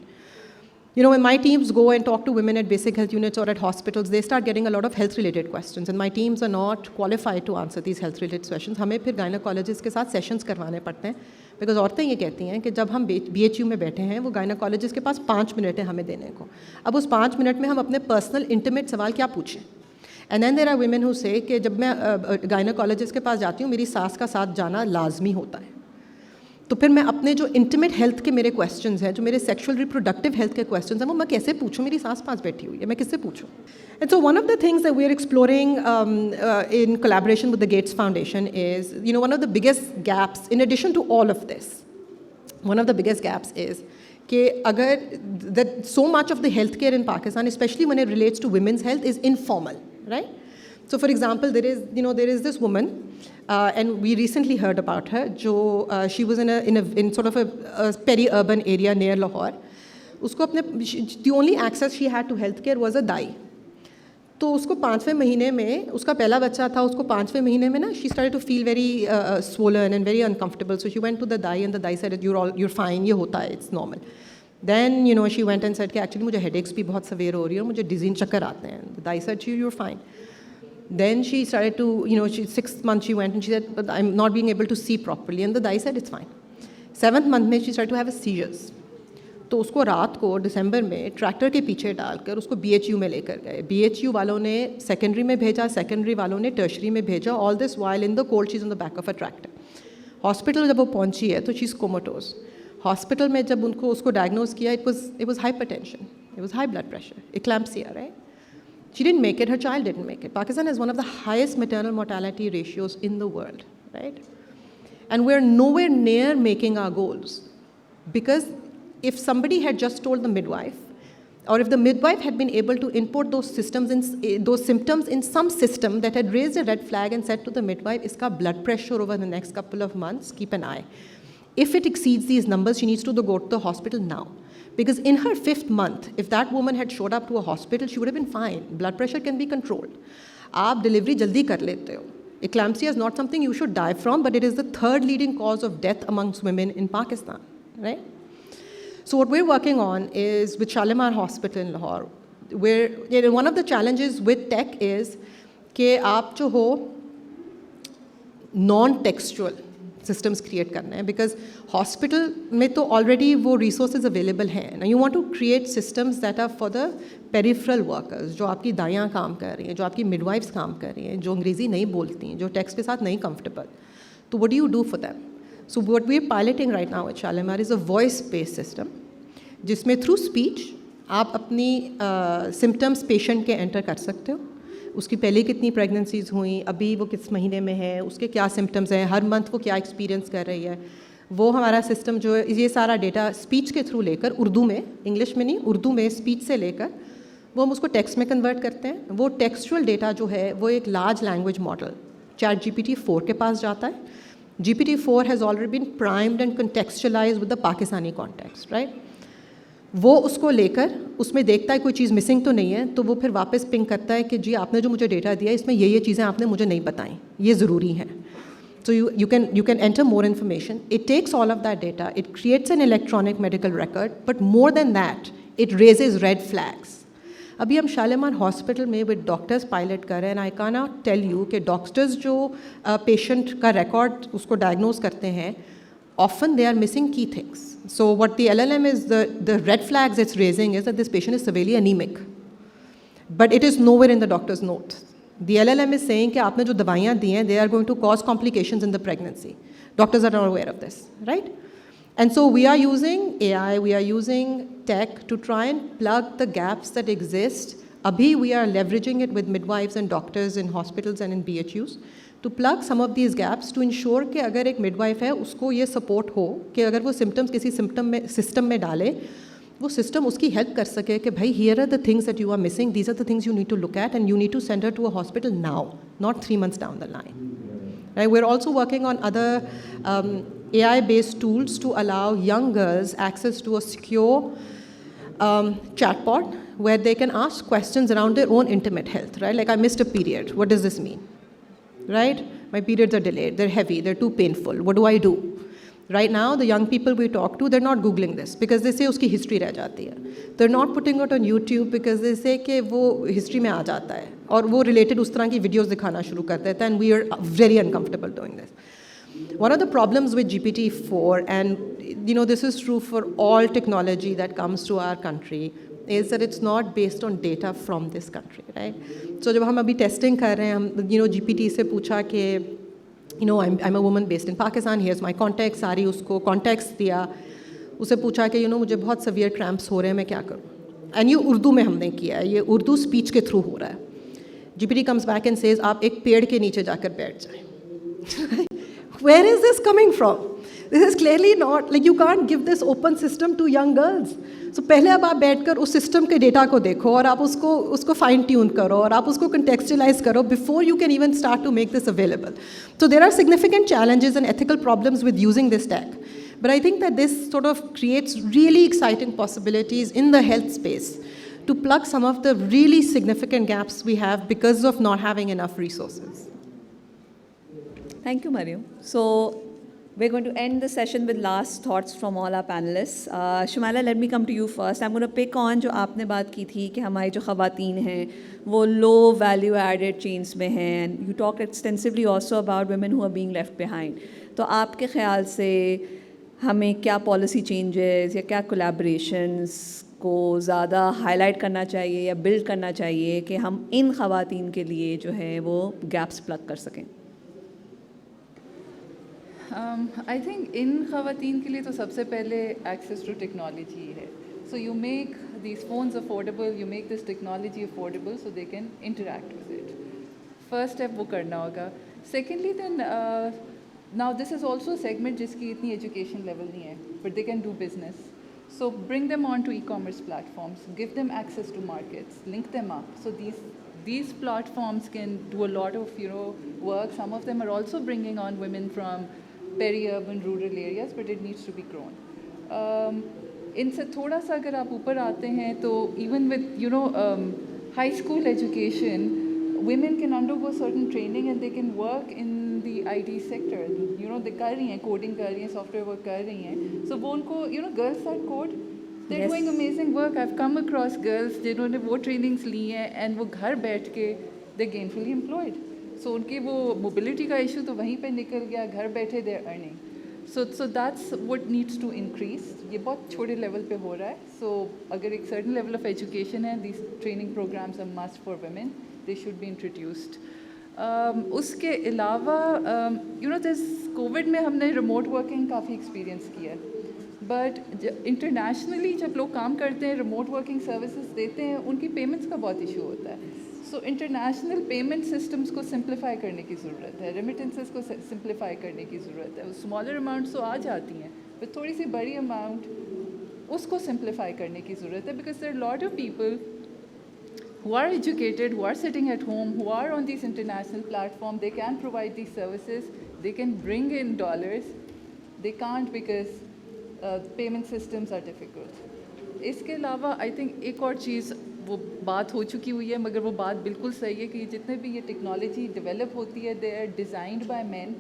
When my teams go and talk to women at basic health units or at hospitals, they start getting a lot of health related questions, and my teams are not qualified to answer these health related questions. हमें फिर gynecologists के साथ sessions करवाने पड़ते हैं, because औरतें ये कहती हैं कि जब हम BHU में बैठे हैं, वो gynecologist के पास 5 मिनट है हमें देने को. अब उस 5 मिनट में हम अपने पर्सनल इंटीमेट सवाल क्या पूछें. And then there are women who say कि जब मैं गायनाकोलॉजिस्ट के पास जाती हूँ, मेरी सास का साथ जाना लाजमी होता है. तो फिर मैं अपने जो इंटीमेट हेल्थ के मेरे क्वेश्चंस हैं, जो मेरे सेक्सुअल रिप्रोडक्टिव हेल्थ के क्वेश्चंस हैं, वो मैं कैसे पूछूँ, मेरी सास पास बैठी हुई है, मैं किससे पूछूँ. And so one of the things that we are exploring in collaboration with the Gates Foundation is, one of the biggest gaps in addition to all of this, one of the biggest gaps is कि अगर that so much of the healthcare in Pakistan, especially when it relates to women's health, is informal, right? So, for example, there is this woman, and we recently heard about her. She was in sort of a peri-urban area near Lahore. The only access she had to healthcare was a dai. तो उसको 5वें महीने में, उसका पहला बच्चा था, उसको 5वें महीने में ना, she started to feel very swollen and very uncomfortable. So she went to the dai and the dai said, you're fine, ये होता है, it's normal. Then she went and said कि actually मुझे headaches भी बहुत severe हो रही है और मुझे dizzy चक्कर आते हैं. The dai said, you're fine. Then she started to, 6th month she went and she said, but I'm not being able to see properly. And the dai said, it's fine. 7th month में she started to have seizures. तो उसको रात को दिसंबर में tractor के पीछे डालकर उसको BHU में लेकर गए. BHU वालों ने सेकेंडरी में भेजा, सेकेंडरी वालों ने टर्शरी में भेजा. All this while in the cold she is on the back of a tractor. Hospital जब वो पहुंची है तो शी इज़ कोमाटोज. हॉस्पिटल में जब उसको डायग्नोज किया, it was hypertension, it was high blood pressure, eclampsia, right. She didn't make it, her child didn't make it. Pakistan has one of the highest maternal mortality ratios in the world, right? And we're nowhere near making our goals, because if somebody had just told the midwife, or if the midwife had been able to import those symptoms in some system that had raised a red flag and said to the midwife, iska blood pressure over the next couple of months, keep an eye. If it exceeds these numbers, she needs to go to the hospital now. Because in her 5th month, if that woman had showed up to a hospital, she would have been fine. Blood pressure can be controlled. आप delivery जल्दी कर लेते हो. Eclampsia is not something you should die from, but it is the 3rd leading cause of death amongst women in Pakistan, right? So what we're working on is with Shalimar Hospital in Lahore, where one of the challenges with tech is कि आप जो हो non-textual systems create करना है, because hospital में तो already वो resources available हैं. Now you want to create systems that are for the peripheral workers, जो आपकी दाइयाँ काम कर रही हैं, जो आपकी midwives काम कर रही हैं, जो अंग्रेज़ी नहीं बोलती हैं, जो text के साथ नहीं comfortable. तो what do you do for them? So what we're piloting right now at Shalimar is a voice-based system, जिसमें through speech आप अपनी symptoms patient के enter कर सकते हो. उसकी पहले कितनी प्रेगनेंसीज़ हुई, अभी वो किस महीने में है, उसके क्या सिम्टम्स हैं, हर मंथ वो क्या एक्सपीरियंस कर रही है, वो हमारा सिस्टम जो है ये सारा डेटा स्पीच के थ्रू लेकर, उर्दू में, इंग्लिश में नहीं, उर्दू में स्पीच से लेकर वो हम उसको टेक्स्ट में कन्वर्ट करते हैं. वो टेक्सचुअल डेटा जो है वो एक लार्ज लैंग्वेज मॉडल ChatGPT-4 के पास जाता है. GPT-4 has already been primed and contextualized with the Pakistani context, right. वो उसको लेकर उसमें देखता है कोई चीज़ मिसिंग तो नहीं है, तो वो फिर वापस पिंग करता है कि जी आपने जो मुझे डेटा दिया इसमें ये चीज़ें आपने मुझे नहीं बताई, ये ज़रूरी हैं. So you can enter more information. It takes all of that data. It creates an electronic medical record, but more than that, it raises red flags. अभी हम शालीमार हॉस्पिटल में विद डॉक्टर्स पायलट कर रहे हैं, and I can not tell you कि doctors जो patient का record उसको डायग्नोज करते हैं, often they are missing key things. So what the LLM is, the red flags it's raising is that this patient is severely anemic. But it is nowhere in the doctor's note. The LLM is saying कि आपने जो दवाइयाँ दी हैं, they are going to cause complications in the pregnancy. Doctors are not aware of this, right? And so we are using AI, we are using tech to try and plug the gaps that exist. Abhi we are leveraging it with midwives and doctors in hospitals and in BHUs to plug some of these gaps to ensure कि अगर एक midwife है उसको ये support हो कि अगर वो symptoms किसी system में डाले, वो system उसकी help कर सके कि भाई here are the things that you are missing, these are the things you need to look at, and you need to send her to a hospital now, not 3 months down the line. Right? We're also working on other AI-based tools to allow young girls access to a secure chatbot where they can ask questions around their own intimate health, right? Like, I missed a period, what does this mean? Right? My periods are delayed, they're heavy, they're too painful, what do I do? Right now, the young people we talk to, they're not Googling this because they say uski history reh jati hai. They're not putting it on YouTube because they say कि वो history में आ जाता है और वो related उस तरह की videos दिखाना शुरू कर देता है, and we are very uncomfortable doing this. One of the problems with GPT-4, and you know this is true for all technology that comes to our country, is that it's not based on data from this country, right? So जब हम अभी testing कर रहे हैं, हम GPT से पूछा कि I'm a woman based in Pakistan, here's my context, सारी उसको context दिया, उसे पूछा कि मुझे बहुत severe cramps हो रहे हैं, मैं क्या करूँ? And ये उर्दू में हमने किया है, ये उर्दू speech के through हो रहा है. GPT comes back and says, आप एक पेड़ के नीचे जाकर बैठ जाएं. Where is this coming from? This is clearly not, like, you can't give this open system to young girls. So पहले अब आप बैठकर उस system के data को देखो और आप उसको fine tune करो और आप उसको contextualize करो before you can even start to make this available. So there are significant challenges and ethical problems with using this tech. But I think that this sort of creates really exciting possibilities in the health space to plug some of the really significant gaps we have because of not having enough resources. Thank you, Maryam. So we're going to end the session with last thoughts from all our panelists. Shumaila, let me come to you first. I'm going to pick on जो आपने बात की थी कि हमारी जो ख़वातीन हैं वो low value added chains में हैं. And you talked extensively also about women who are being left behind. तो आपके ख्याल से हमें क्या policy changes या क्या collaborations को ज़्यादा highlight करना चाहिए या build करना चाहिए कि हम इन ख़वातीन के लिए जो है वो gaps plug कर सकें? I think इन ख़वातीन के लिए तो सबसे पहले access to technology है. So you make these phones affordable, you make this technology affordable so they can interact with it. First step वो करना होगा. Secondly, then now this is also a segment जिसकी इतनी education level नहीं है, but they can do business. So bring them onto e-commerce platforms, give them access to markets, link them up. So these platforms can do a lot of work. Some of them are also bringing on women from peri-urban rural areas, but it needs to be grown. इनसे थोड़ा सा अगर आप ऊपर आते हैं तो even with high school education, women can undergo certain training and they can work in the IT sector. they कर रही हैं, coding कर रही हैं, software work कर रही हैं. So वो उनको girls that code, they're doing amazing work. I've come across girls जिन्होंने वो trainings ली हैं and वो घर बैठ के they're gainfully employed. So उनकी वो mobility का issue तो वहीं पे निकल गया, घर बैठे they're earning. So that's what needs to increase. ये बहुत छोटे level पे हो रहा है. So अगर एक certain level of education है, these training programs are must for women. They should be introduced. उसके अलावा this COVID में हमने remote working काफ़ी experience किया है. But internationally जब लोग काम करते हैं, remote working services देते हैं, उनकी payments का बहुत issue होता है. So international payment systems को simplify करने की ज़रूरत है, remittances को simplify करने की ज़रूरत है. Smaller amounts तो आ जाती हैं, but थोड़ी सी बड़ी amount उसको simplify करने की ज़रूरत है, because there are a lot of people who are educated, who are sitting at home, who are on these international platforms. They can provide these services, they can bring in dollars. They can't because payment systems are difficult. इसके अलावा I think एक और चीज़ वो बात हो चुकी हुई है, मगर वो बात बिल्कुल सही है कि जितने भी ये टेक्नोलॉजी डेवलप होती है, they are designed by men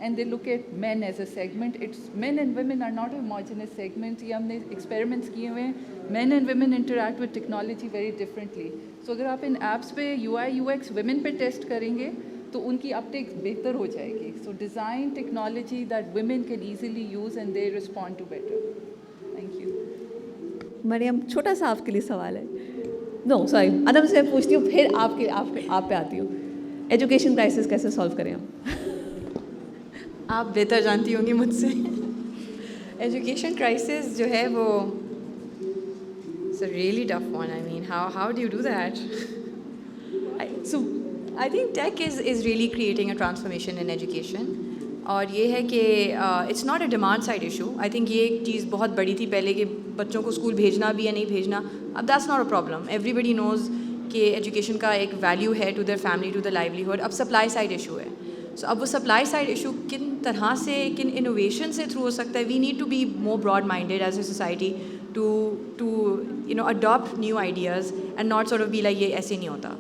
and they look at men as a segment. Men and women are not homogeneous segments. ये हमने experiments किए हुए हैं. Men and women interact with technology very differently. So अगर आप इन apps पे UI UX women पे test करेंगे तो उनकी uptake बेहतर हो जाएगी. So design technology that women can easily use and they respond to better. Thank you. Maryam, छोटा सा आपके लिए सवाल है. नो सॉरी, अनम से पूछती हूँ, फिर आप पे आती हूँ. एजुकेशन क्राइसिस कैसे सॉल्व करें हम? आप बेहतर जानती होंगी मुझसे. एजुकेशन क्राइसिस जो है वो it's a really tough one. I mean, how do you do that? I think tech is really creating a transformation in education. और ये है कि it's not a demand side issue. I think ये एक चीज़ बहुत बड़ी थी पहले कि बच्चों को स्कूल भेजना भी या नहीं भेजना. अब that's not a problem. Everybody knows कि एजुकेशन का एक वैल्यू है to their family, to the livelihood. अब सप्लाई साइड इशू है. So अब वो सप्लाई साइड इशू किन तरह से, किन इनोवेशन से थ्रू हो सकता है. We need to be more broad-minded as a society to adopt new ideas and not sort of be like ये ऐसे नहीं होता.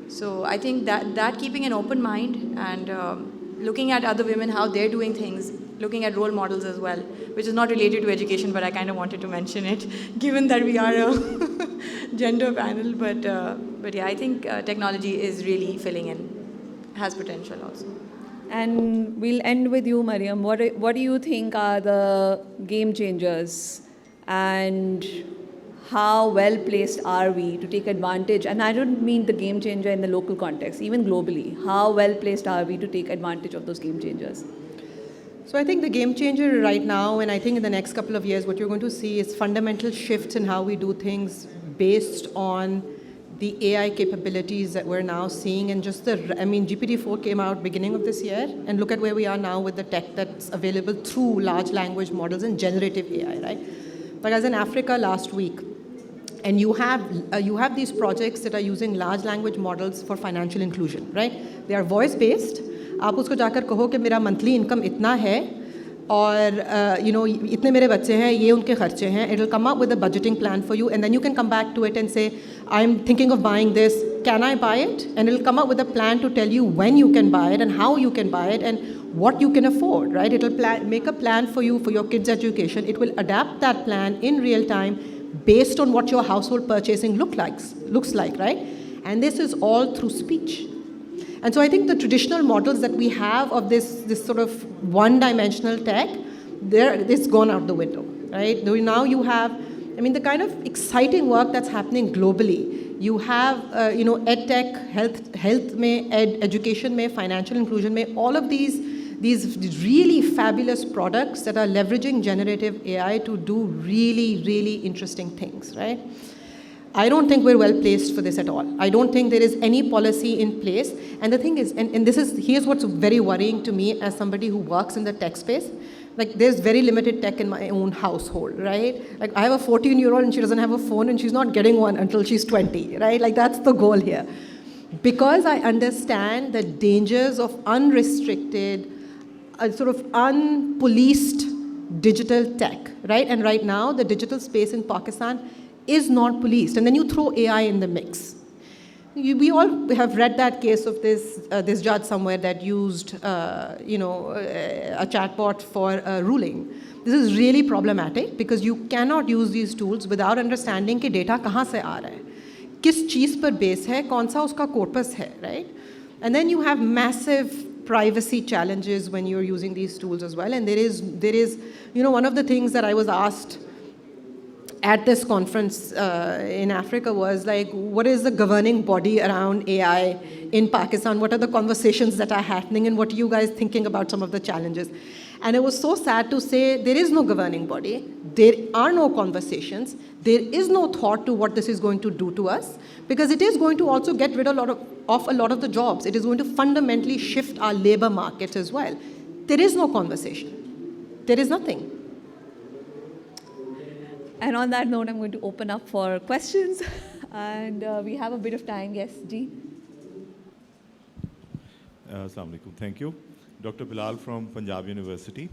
So I think that keeping an open mind and looking at other women, how they're doing things, looking at role models as well, which is not related to education, but I kind of wanted to mention it, given that we are a gender panel. But yeah, I think technology is really filling in, has potential also. And we'll end with you, Maryam. What do you think are the game changers, and how well placed are we to take advantage? And I don't mean the game changer in the local context, even globally. How well placed are we to take advantage of those game changers? So I think the game changer right now, and I think in the next couple of years, what you're going to see is fundamental shifts in how we do things based on the AI capabilities that we're now seeing. And just GPT-4 came out beginning of this year, and look at where we are now with the tech that's available through large language models and generative AI, right? Like I was in Africa last week, and you have these projects that are using large language models for financial inclusion, right? They are voice-based. आप उसको जाकर कहो कि मेरा monthly income इतना है और इतने मेरे बच्चे हैं, ये उनके खर्चे हैं. It will come up with a budgeting plan for you, and then you can come back to it and say, I'm thinking of buying this. Can I buy it? And it will come up with a plan to tell you when you can buy it and how you can buy it and what you can afford, right? It will make a plan for you for your kids' education. It will adapt that plan in real time based on what your household purchasing looks like, right? And this is all through speech. And so I think the traditional models that we have of this sort of one-dimensional tech, it's gone out the window, right? Now you have, the kind of exciting work that's happening globally. You have, EdTech, health mein, education mein, financial inclusion mein, all of these really fabulous products that are leveraging generative AI to do really, really interesting things, right? I don't think we're well placed for this at all. I don't think there is any policy in place. And the thing is, here's what's very worrying to me as somebody who works in the tech space. Like, there's very limited tech in my own household, right? Like, I have a 14-year-old and she doesn't have a phone and she's not getting one until she's 20, right? Like, that's the goal here. Because I understand the dangers of unrestricted, sort of unpoliced digital tech, right? And right now, the digital space in Pakistan is not policed. And then you throw AI in the mix. We all have read that case of this judge somewhere that used, a chatbot for a ruling. This is really problematic because you cannot use these tools without understanding कि data कहाँ से आ रहा है, किस चीज़ पर base है, कौन सा उसका corpus है, right? And then you have massive privacy challenges when you're using these tools as well. And there is, one of the things that I was asked at this conference in Africa was like, what is the governing body around AI in Pakistan? What are the conversations that are happening, and what are you guys thinking about some of the challenges? And it was so sad to say there is no governing body, there are no conversations, there is no thought to what this is going to do to us, because it is going to also get rid of a lot of the jobs. It is going to fundamentally shift our labor market as well. There is no conversation. There is nothing. And on that note, I'm going to open up for questions. And we have a bit of time. Yes, Ji? Assalamu alaikum. Thank you. Dr. Bilal from Punjab University.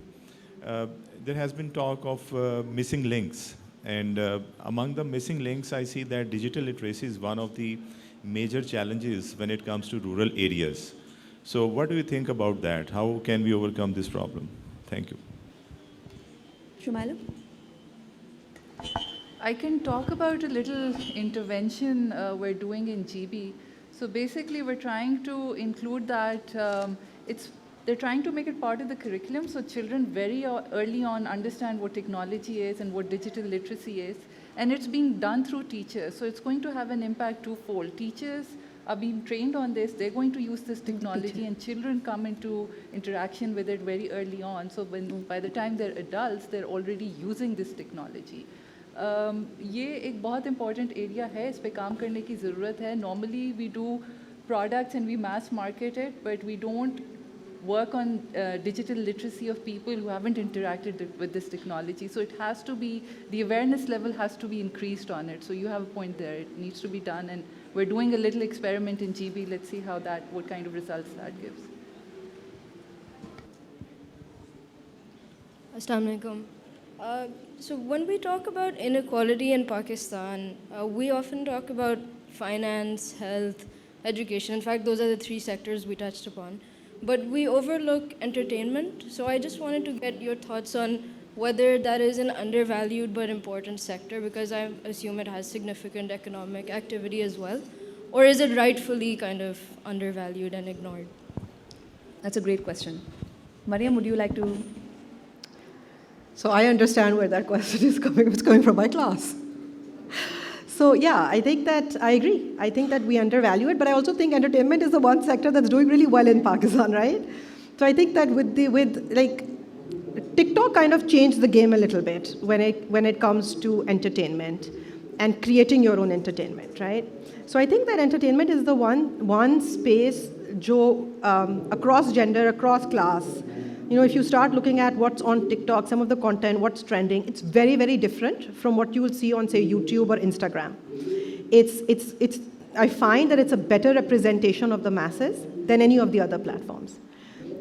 There has been talk of missing links. And among the missing links, I see that digital literacy is one of the major challenges when it comes to rural areas. So what do you think about that? How can we overcome this problem? Thank you. Shumaila? I can talk about a little intervention we're doing in GB. So basically, we're trying to include that. They're trying to make it part of the curriculum, so children very early on understand what technology is and what digital literacy is. And it's being done through teachers, so it's going to have an impact twofold. Teachers are being trained on this, they're going to use this technology, and children come into interaction with it very early on. So by the time they're adults, they're already using this technology. ये एक बहुत important area है, इस पे काम करने की ज़रूरत है. Normally we do products and we mass market it, but we don't work on digital literacy of people who haven't interacted with this technology. So it has to be, the awareness level has to be increased on it. So you have a point there, it needs to be done, and we're doing a little experiment in GB. Let's see how what kind of results that gives. Assalamu alaikum. So when we talk about inequality in Pakistan, we often talk about finance, health, education. In fact, those are the three sectors we touched upon. But we overlook entertainment. So I just wanted to get your thoughts on whether that is an undervalued but important sector, because I assume it has significant economic activity as well. Or is it rightfully kind of undervalued and ignored? That's a great question. Maryam, would you like to? So I understand where that question is coming. It's coming from my class. So yeah, I think that I agree. I think that we undervalue it, but I also think entertainment is the one sector that's doing really well in Pakistan, right? So I think that with TikTok kind of changed the game a little bit when it comes to entertainment and creating your own entertainment, right? So I think that entertainment is the one space across gender, across class. If you start looking at what's on TikTok, some of the content, what's trending, it's very, very different from what you will see on, say, YouTube or Instagram. I find that it's a better representation of the masses than any of the other platforms.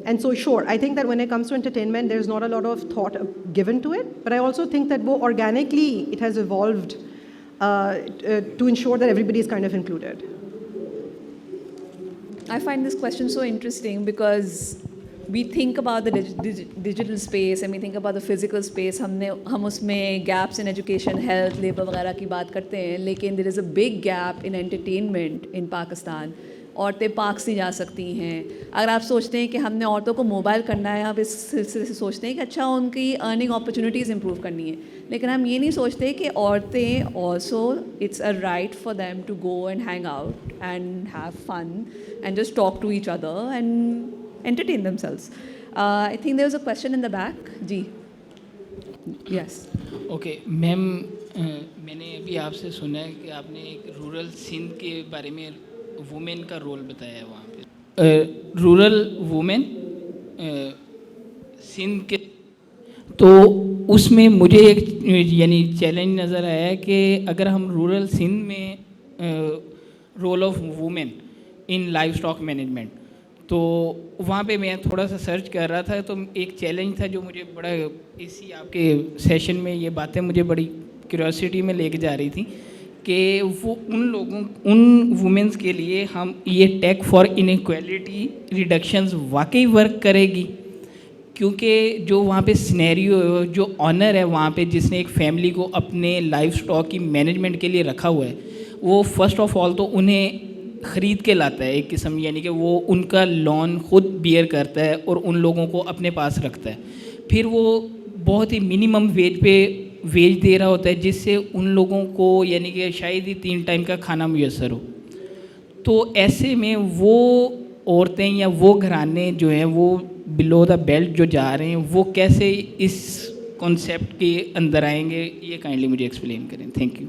And so, sure, I think that when it comes to entertainment, there's not a lot of thought given to it, but I also think that organically it has evolved to ensure that everybody is kind of included. I find this question so interesting because we think about the digital space and we think about the physical space. हम उसमें gaps in education, health, labor वगैरह की बात करते हैं, लेकिन there is a big gap in entertainment in Pakistan. औरतें parks नहीं जा सकती हैं. अगर आप सोचते हैं कि हमने औरतों को मोबाइल करना है, आप इस सिलसिले से सोचते हैं कि अच्छा उनकी अर्निंग अपॉर्चुनिटीज़ इंप्रूव करनी है, लेकिन हम ये नहीं सोचते कि औरतें also it's a right for them to go and hang out and have fun and just talk to each other and entertain themselves. I think there was a question in the back. Ji. Yes. Okay, ma'am मैंने अभी आपसे सुना है कि आपने एक rural Sindh के बारे में वुमेन का रोल बताया है वहाँ पे. रूरल वुमेन सिंध के, तो उसमें मुझे एक यानी चैलेंज नज़र आया कि अगर हम रूरल सिंध में role of women in livestock management, तो वहाँ पे मैं थोड़ा सा सर्च कर रहा था, तो एक चैलेंज था जो मुझे बड़ा इसी आपके सेशन में ये बातें मुझे बड़ी क्यूरियोसिटी में लेके जा रही थी कि वो उन वुमेंस के लिए हम ये टेक फॉर इनइक्वालिटी रिडक्शंस वाकई वर्क करेगी, क्योंकि जो वहाँ पे सिनेरियो जो ऑनर है वहाँ पे जिसने एक फैमिली को अपने लाइफ स्टॉक की मैनेजमेंट के लिए रखा हुआ है, वो फर्स्ट ऑफ ऑल तो उन्हें ख़रीद के लाता है एक किस्म, यानी कि वो उनका लोन खुद बियर करता है और उन लोगों को अपने पास रखता है. फिर वो बहुत ही मिनिमम वेज पे वेज दे रहा होता है जिससे उन लोगों को यानी कि शायद ही 3 टाइम का खाना मुयस्सर हो. तो ऐसे में वो औरतें या वो घराने जो हैं वो बिलो द बेल्ट जो जा रहे हैं वो कैसे इस कॉन्सेप्ट के अंदर आएंगे, ये काइंडली मुझे एक्सप्लेन करें. Thank you.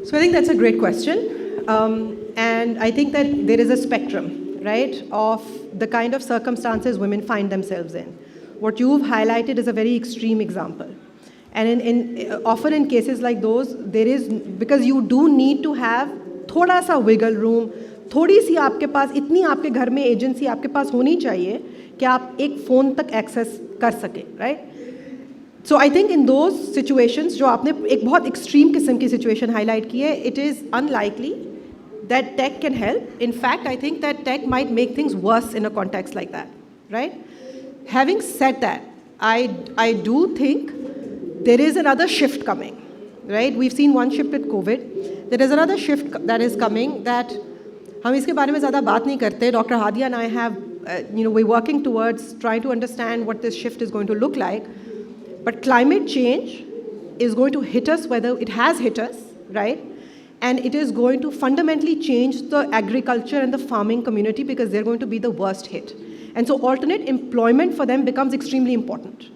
So I think that's a great question. And I think that there is a spectrum, right, of the kind of circumstances women find themselves in. What you've highlighted is a very extreme example. And often in cases like those, there is, because you do need to have thoda sa wiggle room, थोड़ी सी आपके पास, इतनी आपके घर में agency आपके पास होनी चाहिए कि आप एक फ़ोन तक एक्सेस कर सकें, right? So I think in those situations, जो आपने एक बहुत extreme किस्म की situation highlight की है, it is unlikely that tech can help. In fact, I think that tech might make things worse in a context like that, right? Having said that, I do think there is another shift coming, right? We've seen one shift with COVID. There is another shift that is coming that हम इसके बारे में ज़्यादा बात नहीं करते. Dr. Hadia and I have, we're working towards trying to understand what this shift is going to look like. But climate change is going to hit us, whether it has hit us, right? And it is going to fundamentally change the agriculture and the farming community because they're going to be the worst hit. And so alternate employment for them becomes extremely important,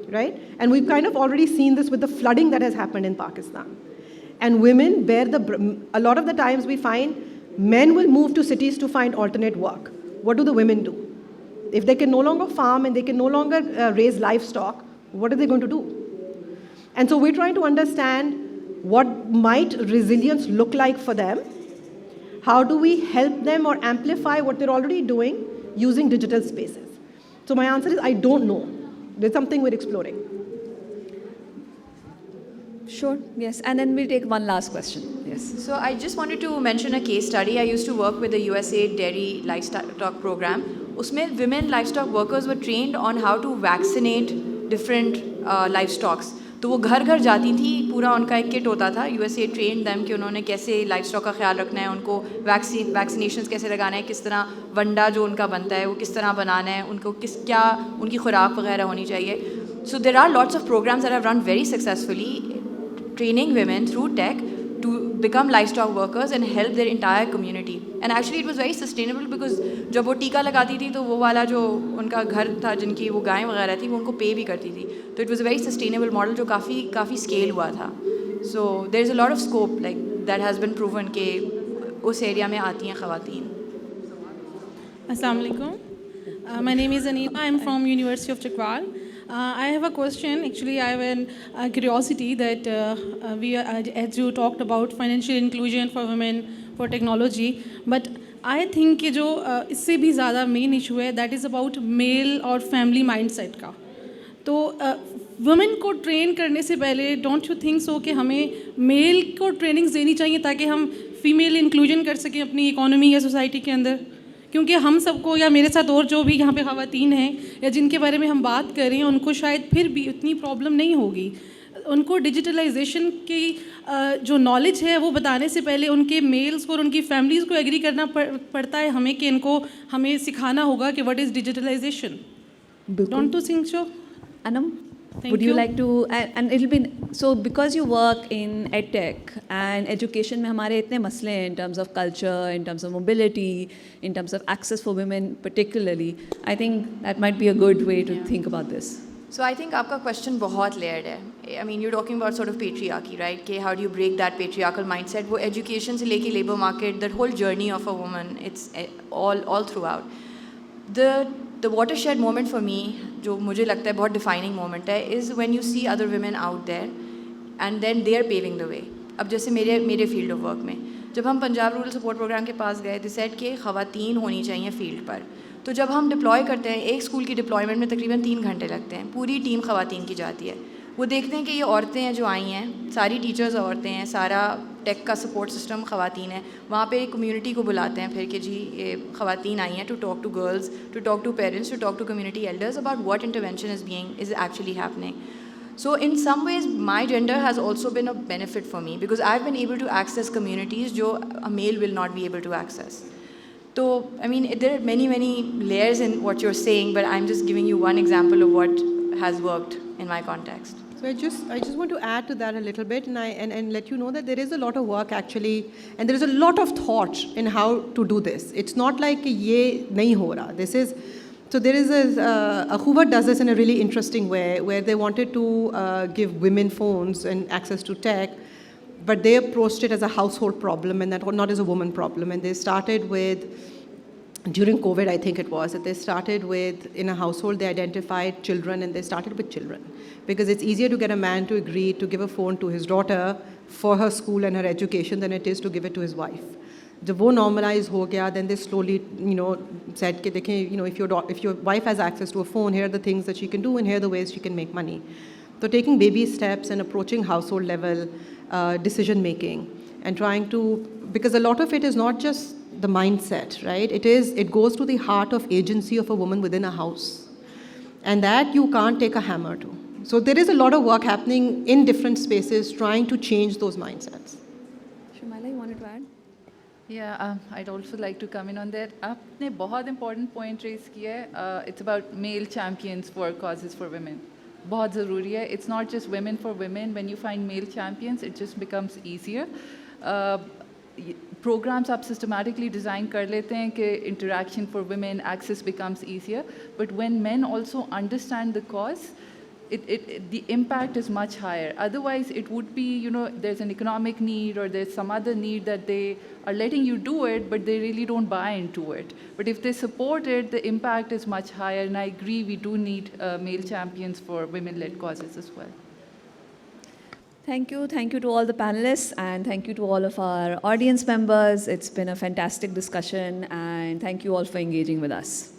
right? And we've kind of already seen this with the flooding that has happened in Pakistan. And women bear a lot of the times we find men will move to cities to find alternate work. What do the women do? If they can no longer farm and they can no longer raise livestock, what are they going to do? And so we're trying to understand what might resilience look like for them? How do we help them or amplify what they're already doing using digital spaces? So my answer is I don't know. There's something we're exploring. Sure, yes. And then we'll take one last question. Yes. So I just wanted to mention a case study. I used to work with the USA Dairy Livestock Program. Usme women livestock workers were trained on how to vaccinate different livestock. तो वो घर घर जाती थी, पूरा उनका एक kit होता था. USA trained them कि उन्होंने कैसे livestock का ख्याल रखना है, उनको vaccinations कैसे लगाना है, किस तरह वंडा जो उनका बनता है वो किस तरह बनाना है, उनको क्या उनकी खुराक वगैरह होनी चाहिए. So there are lots of programs that have run very successfully, training women through tech to become livestock workers and help their entire community. And actually it was very sustainable because जब वो टीका लगाती थी तो वो वाला जो उनका घर था जिनकी वो गायें वगैरह थी वो उनको पे भी करती थी. तो it was a very sustainable model जो काफ़ी scale हुआ था. So there is a lot of scope like that has been proven कि उस area में आती हैं ख़वातीन. Assalamu alaikum. My name is Anita. I'm from University of Chakwal. I have a question. Actually, I have a curiosity that as you talked about financial inclusion for women, for technology, but I think कि जो इससे भी ज़्यादा main issue है, that is about male और family mindset का. तो women को train करने से पहले don't you think so कि हमें male को trainings देनी चाहिए ताकि हम female inclusion कर सकें अपनी economy या society के अंदर? क्योंकि हम सबको या मेरे साथ और जो भी यहाँ पे ख़वातीन हैं या जिनके बारे में हम बात कर रहे हैं उनको शायद फिर भी इतनी प्रॉब्लम नहीं होगी. उनको डिजिटलाइजेशन की जो नॉलेज है वो बताने से पहले उनके मेल्स को और उनकी फैमिलीज़ को एग्री करना पड़ता है हमें कि इनको हमें सिखाना होगा कि what is digitalization. Don't you think so? Annum, would you like to, and it'll be, so because you work in EdTech and education में हमारे इतने मसले हैं in terms of culture, in terms of mobility, in terms of access for women particularly, I think that might be a good way to think about this. So I think आपका question बहुत layered है. I mean you're talking about sort of patriarchy, right? कि how do you break that patriarchal mindset? वो education से लेके labor market, that whole journey of a woman, it's all throughout. The watershed moment for me, जो मुझे लगता है बहुत defining moment है, is when you see other women out there and then they are paving the way. अब जैसे मेरे field of work में जब हम पंजाब रूरल सपोर्ट प्रोग्राम के पास गए, they said कि ख़वातीन होनी चाहिए फील्ड पर. तो जब हम डिप्लॉय करते हैं, एक स्कूल की डिप्लॉयमेंट में तकरीबन 3 घंटे लगते हैं, पूरी टीम ख़वातीन की जाती है. वो देखते हैं कि ये औरतें हैं जो आई हैं, सारी टीचर्स औरतें हैं, सारा टेक का सपोर्ट सिस्टम ख़वातीन है. वहाँ पे कम्युनिटी को बुलाते हैं फिर कि जी ये ख़वातीन आई हैं to talk to girls, to talk to parents, to talk to community elders about what intervention is actually happening. So in some ways, my gender has also been a benefit for me because I've been able to access communities जो a male will not be able to access. So, I mean, there are many layers in what you're saying, but I'm just giving you one example of what has worked in my context. So I just want to add to that a little bit and let you know that there is a lot of work actually, and there is a lot of thought in how to do this. It's not like ye nahi ho raha. This is, so there is a Hoover does this in a really interesting way where they wanted to give women phones and access to tech, but they approached it as a household problem and not as a woman problem. And they started with, during COVID, I think it was, that they started with, in a household, they identified children and they started with children. Because it's easier to get a man to agree to give a phone to his daughter for her school and her education than it is to give it to his wife. जब वो normalize हो गया, then they slowly, said कि देखें, if your wife has access to a phone, here are the things that she can do and here are the ways she can make money. So taking baby steps and approaching household level decision making and trying to, because a lot of it is not just the mindset, right? It goes to the heart of agency of a woman within a house. And that you can't take a hammer to. So there is a lot of work happening in different spaces trying to change those mindsets. Shumaila, you wanted to add? Yeah, I'd also like to come in on that. आपने बहुत important point raise किया है. It's about male champions for causes for women. बहुत ज़रूरी है. It's not just women for women. When you find male champions, it just becomes easier. Programs आप systematically design कर लेते हैं कि interaction for women, access becomes easier. But when men also understand the cause, the impact is much higher. Otherwise, it would be, there's an economic need or there's some other need that they are letting you do it, but they really don't buy into it. But if they support it, the impact is much higher. And I agree, we do need male champions for women-led causes as well. Thank you. Thank you to all the panelists, and thank you to all of our audience members. It's been a fantastic discussion, and thank you all for engaging with us.